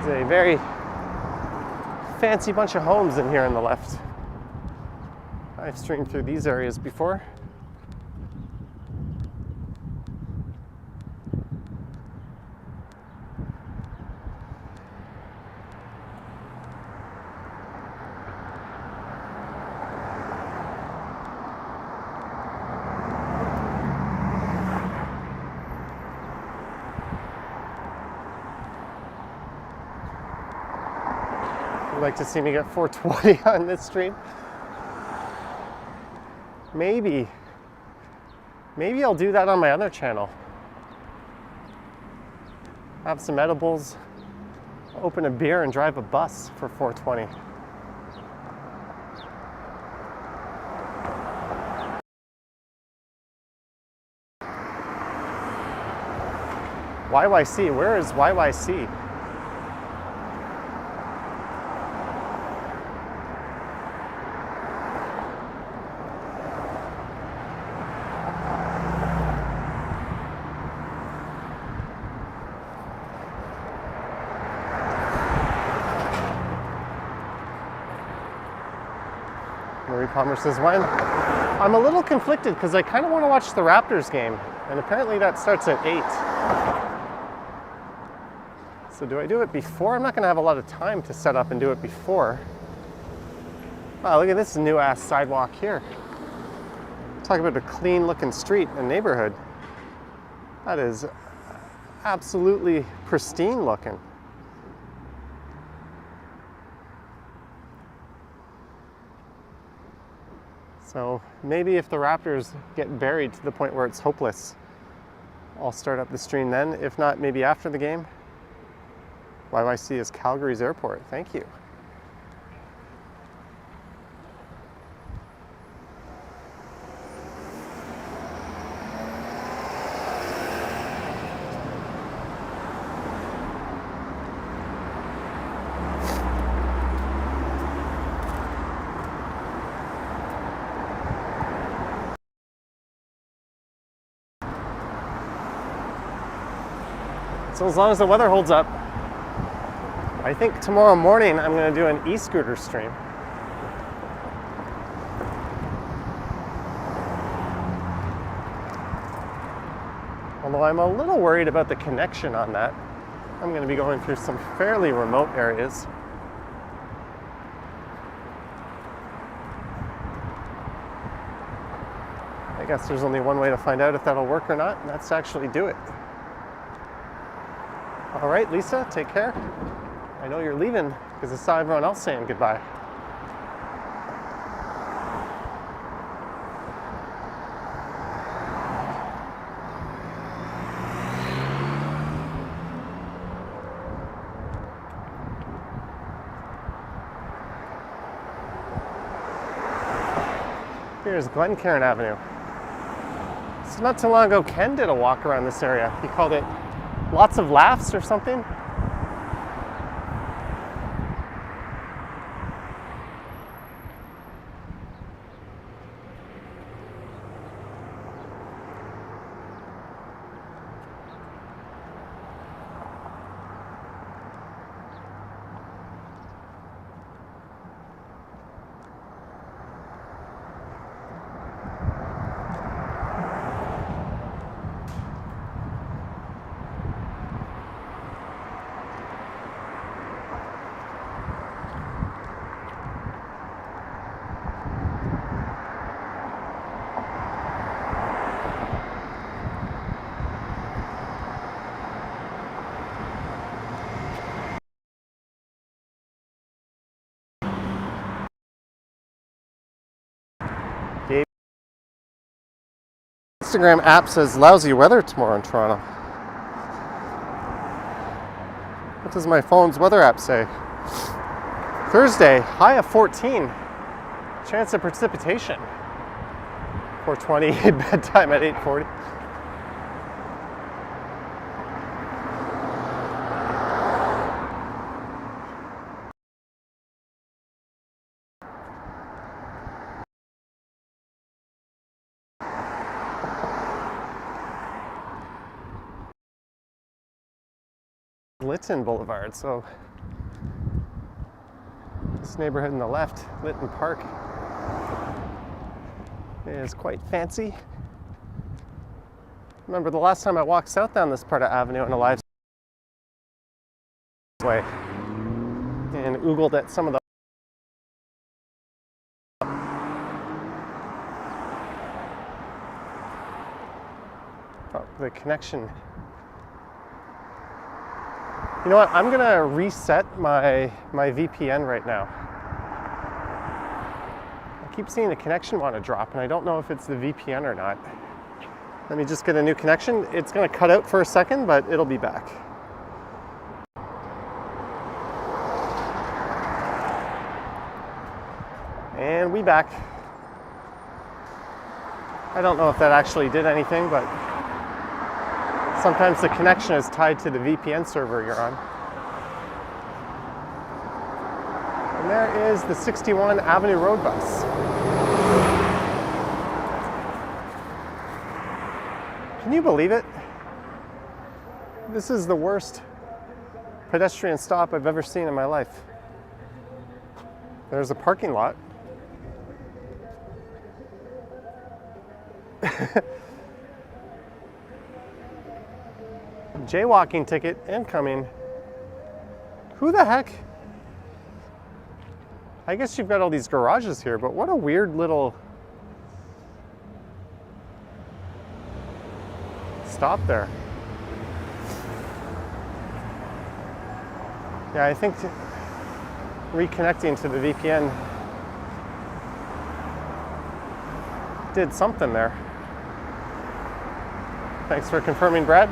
There's a very fancy bunch of homes in here on the left. I've streamed through these areas before. You'd like to see me get 420 on this stream? Maybe I'll do that on my other channel. Have some edibles, open a beer, and drive a bus for 420. YYC, where is YYC? Marie Palmer says when? I'm a little conflicted because I kind of want to watch the Raptors game, and apparently that starts at 8. So do I do it before? I'm not going to have a lot of time to set up and do it before. Wow, look at this new ass sidewalk here. Talk about a clean looking street and neighborhood. That is absolutely pristine looking. So maybe if the Raptors get buried to the point where it's hopeless, I'll start up the stream then. If not, maybe after the game. YYC is Calgary's airport. Thank you. So as long as the weather holds up, I think tomorrow morning I'm going to do an e-scooter stream. Although I'm a little worried about the connection on that. I'm going to be going through some fairly remote areas. I guess there's only one way to find out if that'll work or not, and that's to actually do it. All right, Lisa, take care. I know you're leaving because I saw everyone else saying goodbye. Here's Glencairn Avenue. So not too long ago, Ken did a walk around this area. He called it Lots of Laughs or something. Instagram app says lousy weather tomorrow in Toronto. What does my phone's weather app say? Thursday, high of 14. Chance of precipitation. 4:20, bedtime at 8:40. Lytton Boulevard, so this neighborhood on the left, Lytton Park, is quite fancy. Remember the last time I walked south down this part of Avenue on a live way and oogled at some of the connection. You know what? I'm gonna reset my VPN right now. I keep seeing the connection want to drop, and I don't know if it's the VPN or not. Let me just get a new connection. It's gonna cut out for a second, but it'll be back. And we back. I don't know if that actually did anything, but sometimes the connection is tied to the VPN server you're on. And there is the 61 Avenue Road bus. Can you believe it? This is the worst pedestrian stop I've ever seen in my life. There's a parking lot. Jaywalking ticket incoming. Who the heck? I guess you've got all these garages here, but what a weird little stop there. Yeah, I think reconnecting to the VPN did something there. Thanks for confirming, Brad.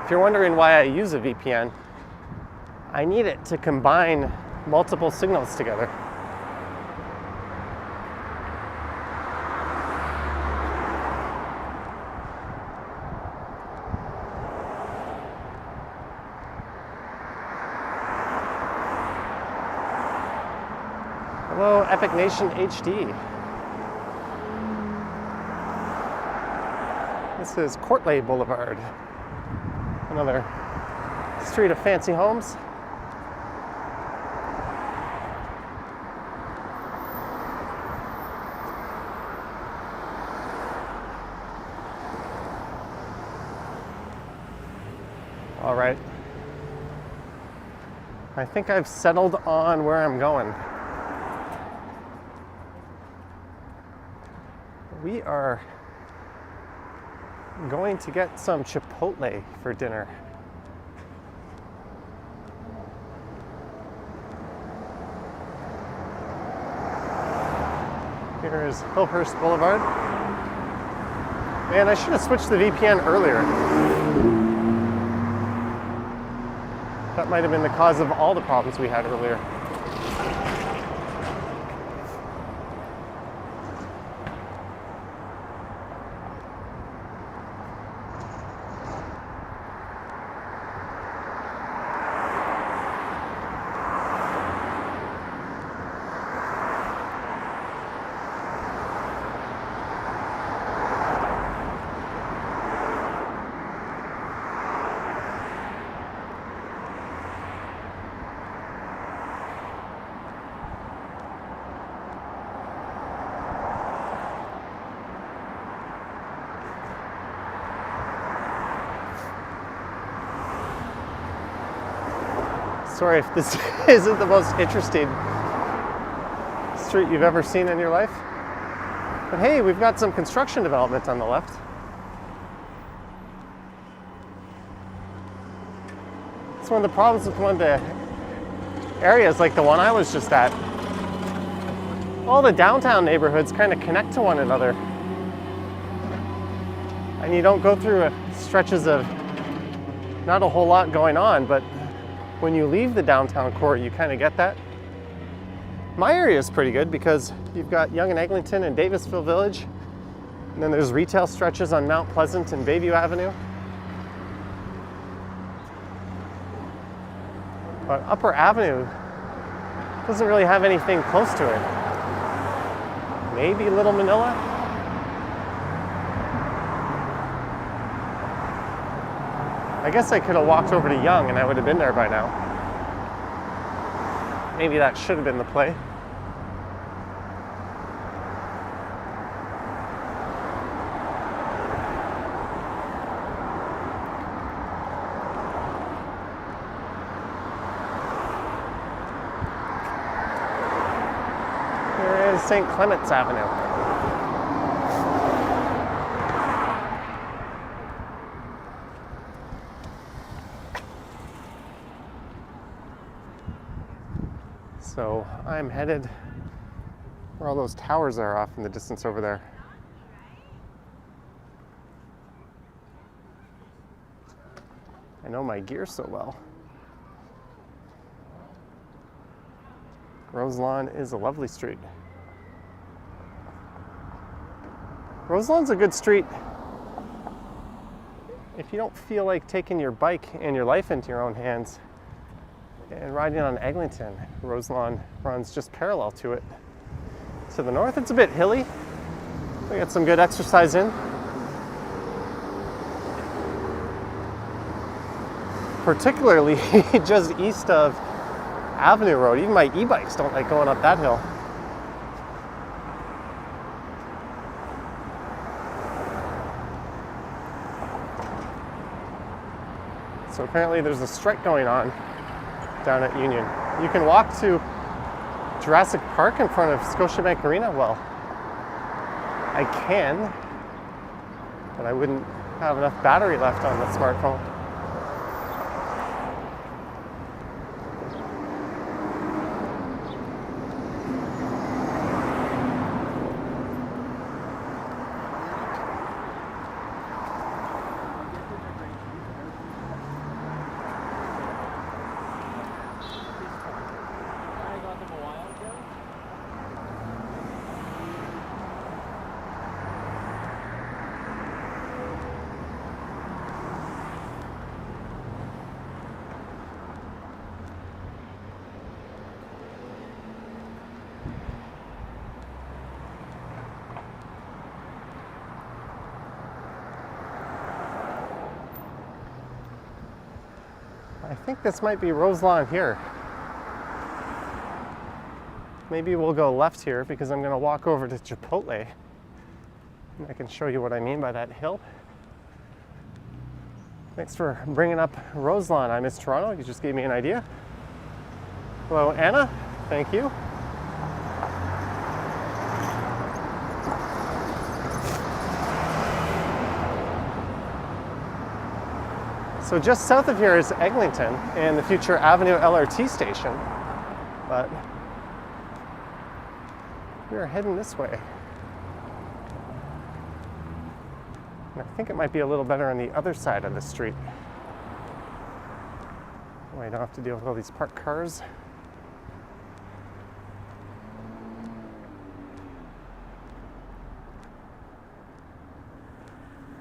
If you're wondering why I use a VPN, I need it to combine multiple signals together. Hello, Epic Nation HD. This is Courtlay Boulevard. Another street of fancy homes. All right. I think I've settled on where I'm going. We are going to get some Chipotle for dinner. Here is Hillhurst Boulevard. Man, I should have switched the VPN earlier. That might have been the cause of all the problems we had earlier. Sorry if this isn't the most interesting street you've ever seen in your life. But hey, we've got some construction development on the left. It's one of the problems with one of the areas like the one I was just at. All the downtown neighborhoods kind of connect to one another. And you don't go through stretches of not a whole lot going on, but when you leave the downtown core, you kind of get that. My area is pretty good because you've got Yonge and Eglinton and Davisville Village, and then there's retail stretches on Mount Pleasant and Bayview Avenue. But Upper Avenue doesn't really have anything close to it. Maybe Little Manila? I guess I could have walked over to Yonge and I would have been there by now. Maybe that should have been the play. Here is St. Clement's Avenue. So I'm headed where all those towers are off in the distance over there. I know my gear so well. Roselawn is a lovely street. Roselawn's a good street if you don't feel like taking your bike and your life into your own hands and riding on Eglinton. Roselawn runs just parallel to it. To the north, it's a bit hilly. We got some good exercise in. Particularly just east of Avenue Road. Even my e-bikes don't like going up that hill. So apparently there's a strike going on down at Union. You can walk to Jurassic Park in front of Scotiabank Arena. Well, I can, but I wouldn't have enough battery left on the smartphone. I think this might be Roselawn here. Maybe we'll go left here because I'm going to walk over to Chipotle. And I can show you what I mean by that hill. Thanks for bringing up Roselawn. I miss Toronto. You just gave me an idea. Hello, Anna. Thank you. So just south of here is Eglinton and the future Avenue LRT station, but we are heading this way. And I think it might be a little better on the other side of the street. Oh, I don't have to deal with all these parked cars.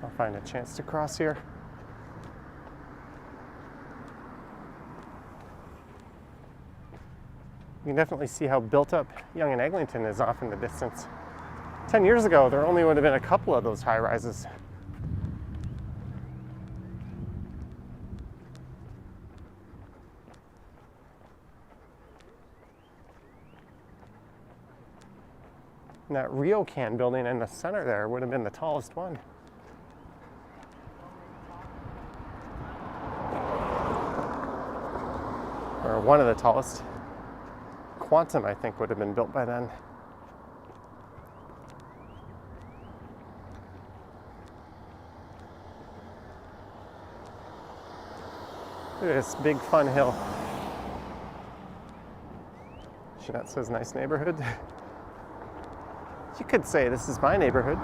I'll find a chance to cross here. You can definitely see how built up Yonge and Eglinton is off in the distance. 10 years ago, there only would have been a couple of those high rises. And that Ryokan building in the center there would have been the tallest one. Or one of the tallest. Quantum, I think, would have been built by then. Look at this big fun hill. Jeanette says nice neighborhood. You could say this is my neighborhood.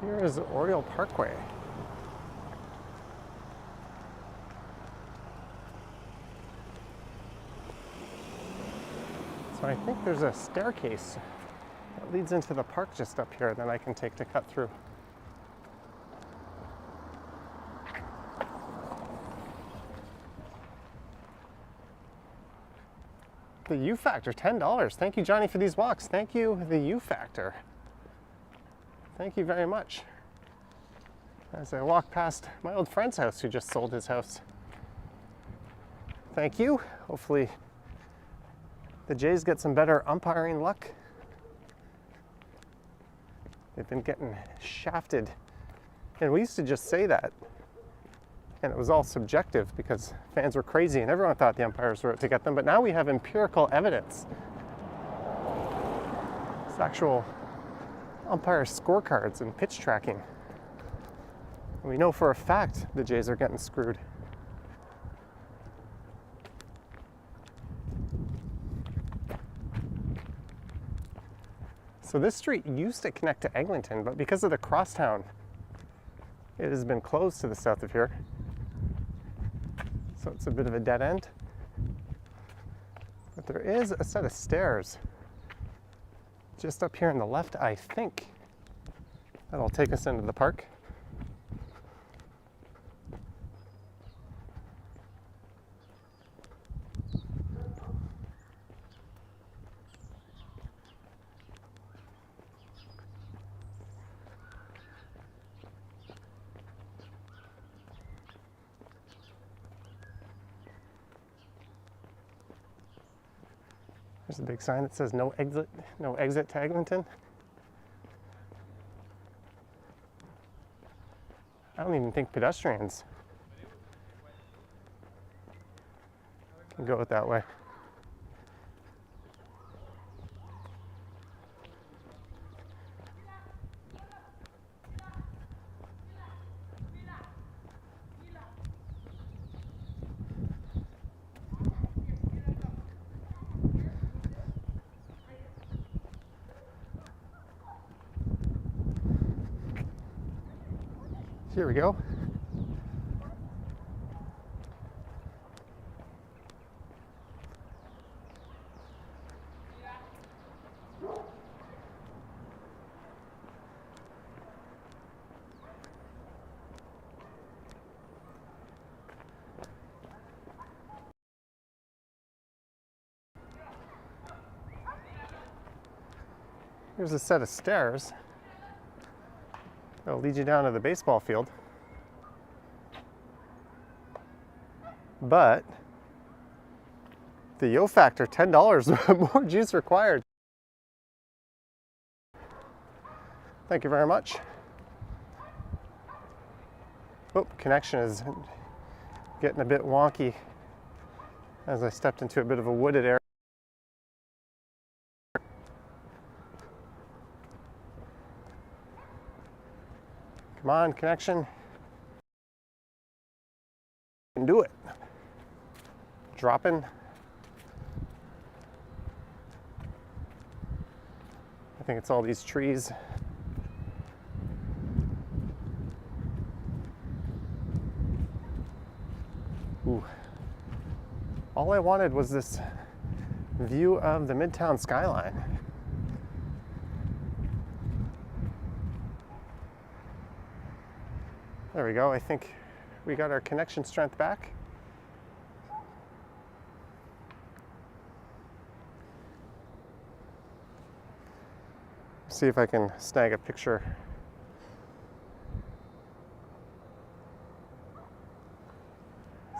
Here is Oriole Parkway. So I think there's a staircase that leads into the park just up here that I can take to cut through. The U Factor, $10. Thank you, Johnny, for these walks. Thank you, the U Factor. Thank you very much. As I walk past my old friend's house who just sold his house. Thank you. Hopefully the Jays get some better umpiring luck. They've been getting shafted. And we used to just say that. And it was all subjective because fans were crazy and everyone thought the umpires were out to get them. But now we have empirical evidence. It's actual umpire scorecards and pitch tracking. We know for a fact the Jays are getting screwed. So this street used to connect to Eglinton, but because of the crosstown, it has been closed to the south of here. So it's a bit of a dead end. But there is a set of stairs just up here on the left, I think. That'll take us into the park. There's a big sign that says no exit to Eglinton. I don't even think pedestrians can go it that way. Here we go. Here's a set of stairs that'll lead you down to the baseball field. But the yo factor, $10, more juice required. Thank you very much. Oh, connection is getting a bit wonky as I stepped into a bit of a wooded area. Come on, connection. You can do it. Dropping. I think it's all these trees. Ooh. All I wanted was this view of the Midtown skyline. There we go. I think we got our connection strength back. see if I can snag a picture.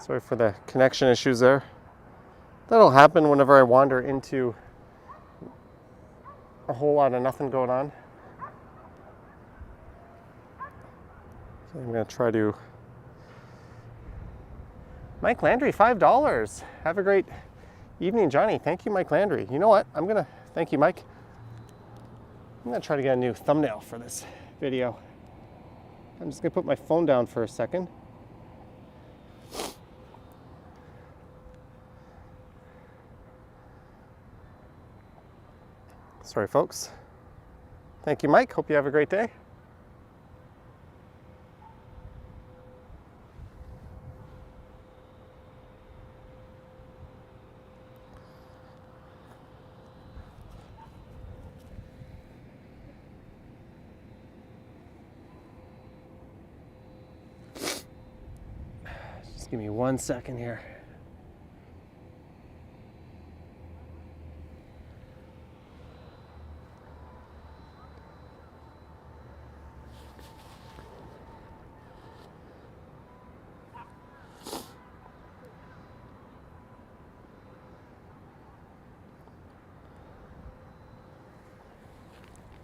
Sorry for the connection issues there. That'll happen whenever I wander into a whole lot of nothing going on. So I'm going to try to... Mike Landry, $5. Have a great evening, Johnny. Thank you, Mike Landry. You know what? Thank you, Mike. I'm going to try to get a new thumbnail for this video. I'm just going to put my phone down for a second. Sorry, folks. Thank you, Mike. Hope you have a great day. Just give me 1 second here.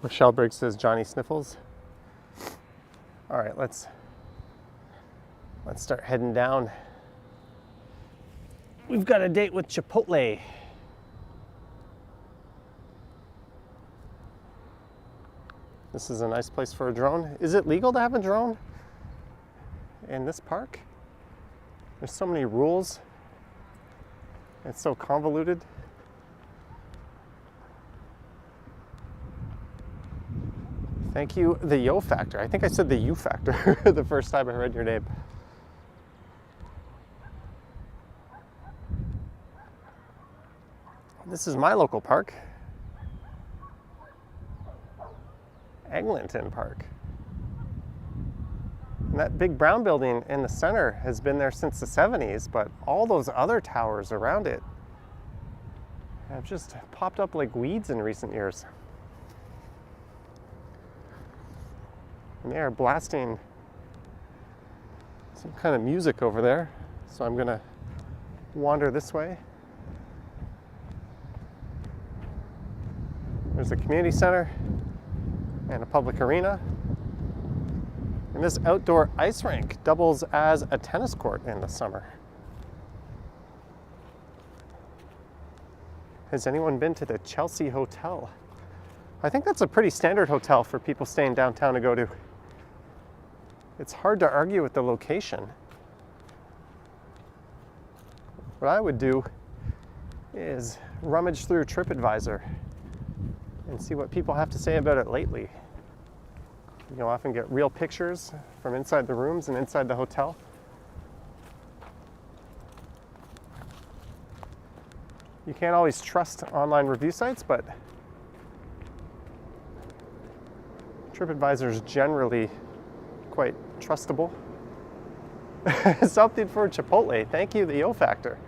Michelle Briggs says Johnny Sniffles. All right, let's start heading down. We've got a date with Chipotle. This is a nice place for a drone. Is it legal to have a drone in this park? There's so many rules. It's so convoluted. Thank you, the Yo Factor. I think I said the U Factor the first time I read your name. This is my local park, Eglinton Park. And that big brown building in the center has been there since the 70s, but all those other towers around it have just popped up like weeds in recent years. And they are blasting some kind of music over there. So I'm gonna wander this way. There's a community center and a public arena. And this outdoor ice rink doubles as a tennis court in the summer. Has anyone been to the Chelsea Hotel? I think that's a pretty standard hotel for people staying downtown to go to. It's hard to argue with the location. What I would do is rummage through TripAdvisor and see what people have to say about it lately. You'll often get real pictures from inside the rooms and inside the hotel. You can't always trust online review sites, but TripAdvisor is generally quite trustable. Something for Chipotle. Thank you, the Yo Factor.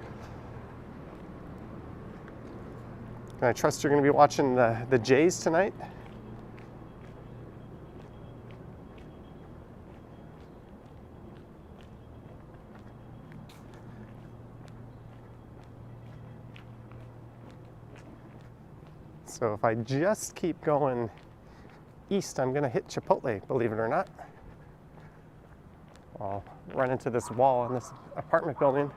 Can I trust you're going to be watching the Jays tonight? So if I just keep going east, I'm going to hit Chipotle, believe it or not. I'll run into this wall in this apartment building.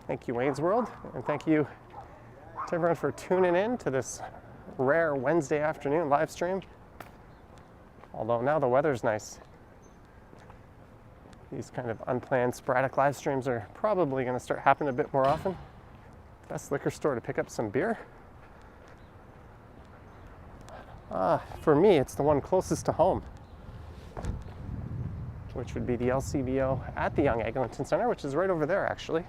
Thank you, Wayne's World, and thank you to everyone for tuning in to this rare Wednesday afternoon live stream. Although now the weather's nice. These kind of unplanned, sporadic live streams are probably going to start happening a bit more often. Best liquor store to pick up some beer? For me, it's the one closest to home, which would be the LCBO at the Young Eglinton Center, which is right over there, actually.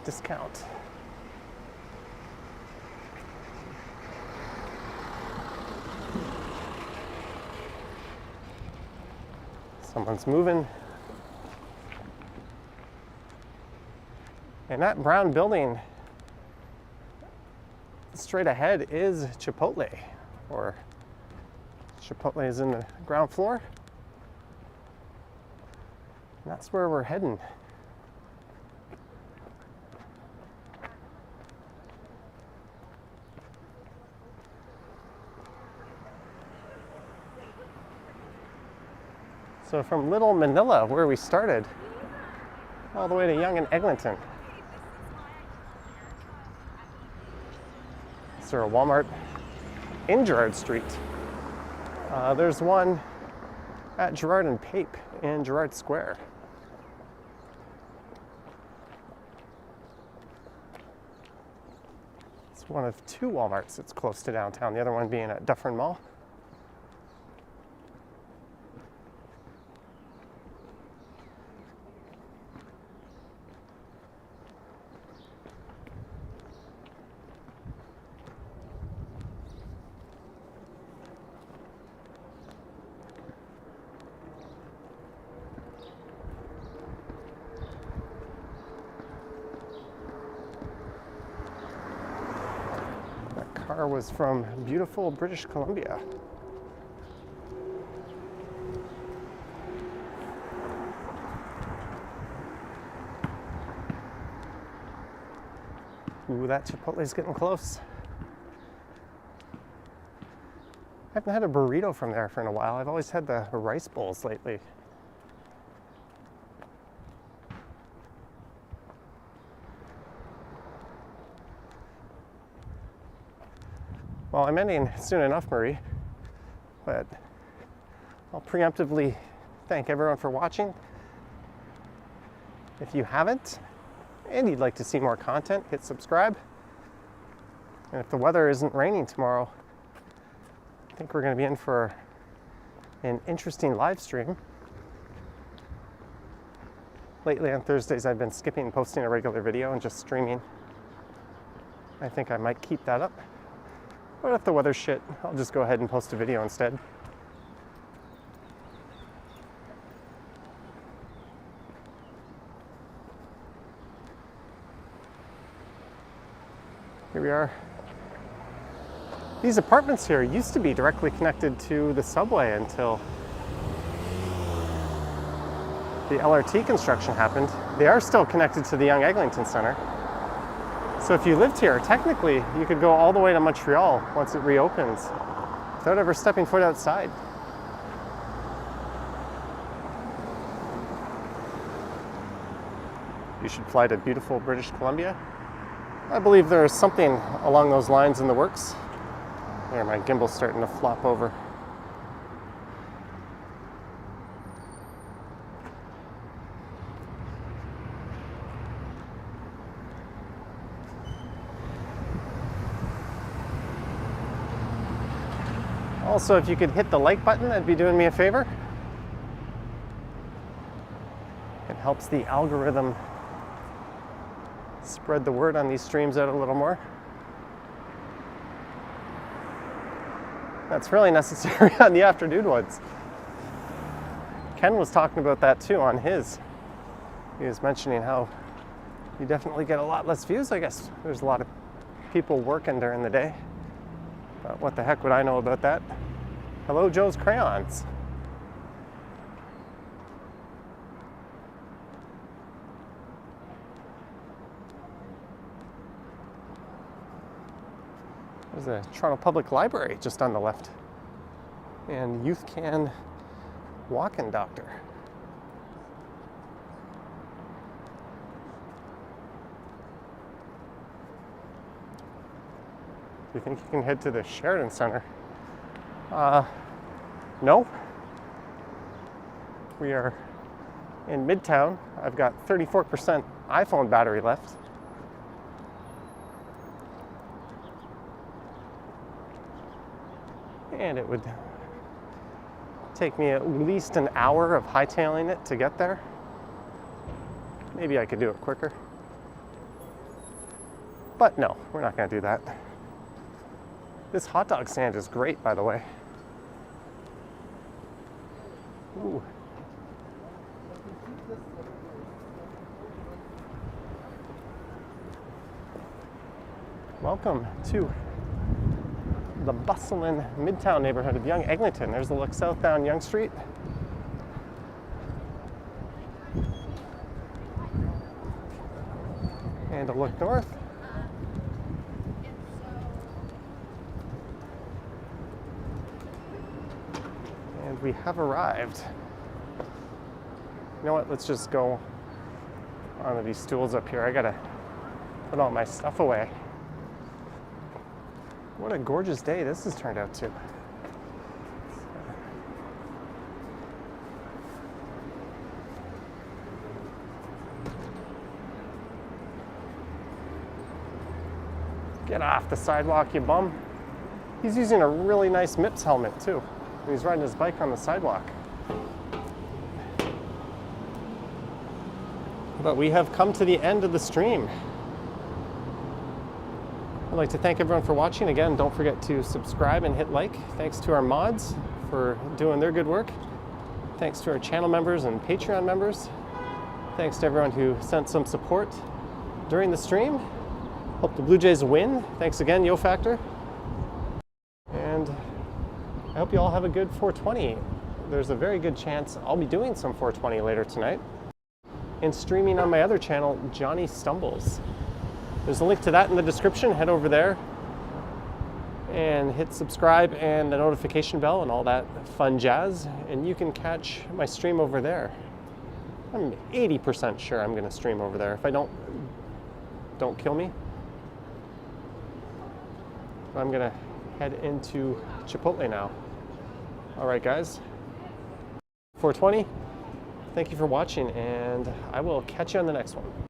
Discount. Someone's moving. And that brown building straight ahead is Chipotle, or Chipotle is in the ground floor. And that's where we're heading. So from Little Manila, where we started, all the way to Yonge and Eglinton. Is there a Walmart in Gerrard Street? There's one at Gerrard and Pape in Gerrard Square. It's one of two Walmarts that's close to downtown, the other one being at Dufferin Mall. Car was from beautiful British Columbia. Ooh, that Chipotle's getting close. I haven't had a burrito from there for a while. I've always had the rice bowls lately. Well, I'm ending soon enough, Marie, but I'll preemptively thank everyone for watching. If you haven't, and you'd like to see more content, hit subscribe. And if the weather isn't raining tomorrow, I think we're going to be in for an interesting live stream. Lately on Thursdays, I've been skipping posting a regular video and just streaming. I think I might keep that up. But if the weather's shit, I'll just go ahead and post a video instead. Here we are. These apartments here used to be directly connected to the subway until the LRT construction happened. They are still connected to the Yonge Eglinton Center. So if you lived here, technically, you could go all the way to Montreal once it reopens without ever stepping foot outside. You should fly to beautiful British Columbia. I believe there is something along those lines in the works. There, my gimbal's starting to flop over. Also, if you could hit the like button, that'd be doing me a favor. It helps the algorithm spread the word on these streams out a little more. That's really necessary on the afternoon ones. Ken was talking about that too on his. He was mentioning how you definitely get a lot less views. I guess there's a lot of people working during the day. But what the heck would I know about that? Hello, Joe's Crayons. There's a Toronto Public Library just on the left. And Youth Can Walk-in Doctor. Do you think you can head to the Sheridan Center? No. We are in Midtown. I've got 34% iPhone battery left. And it would take me at least an hour of hightailing it to get there. Maybe I could do it quicker. But no, we're not going to do that. This hot dog stand is great, by the way. Ooh. welcome to the bustling Midtown neighborhood of Young Eglinton. There's a look south down Young Street. And a look north. And we have arrived. You know what? Let's just go onto these stools up here. I gotta put all my stuff away. What a gorgeous day this has turned out to. Get off the sidewalk, you bum. He's using a really nice MIPS helmet too. He's riding his bike on the sidewalk. But we have come to the end of the stream. I'd like to thank everyone for watching. Again, don't forget to subscribe and hit like. Thanks to our mods for doing their good work. Thanks to our channel members and Patreon members. Thanks to everyone who sent some support during the stream. Hope the Blue Jays win. Thanks again, Yo Factor. And I hope you all have a good 420. There's a very good chance I'll be doing some 420 later tonight and streaming on my other channel, Johnny Stumbles. There's a link to that in the description. Head over there and hit subscribe and the notification bell and all that fun jazz, and you can catch my stream over there. I'm 80% sure I'm gonna stream over there. If I don't kill me. I'm gonna head into Chipotle now. All right, guys. 420, thank you for watching, and I will catch you on the next one.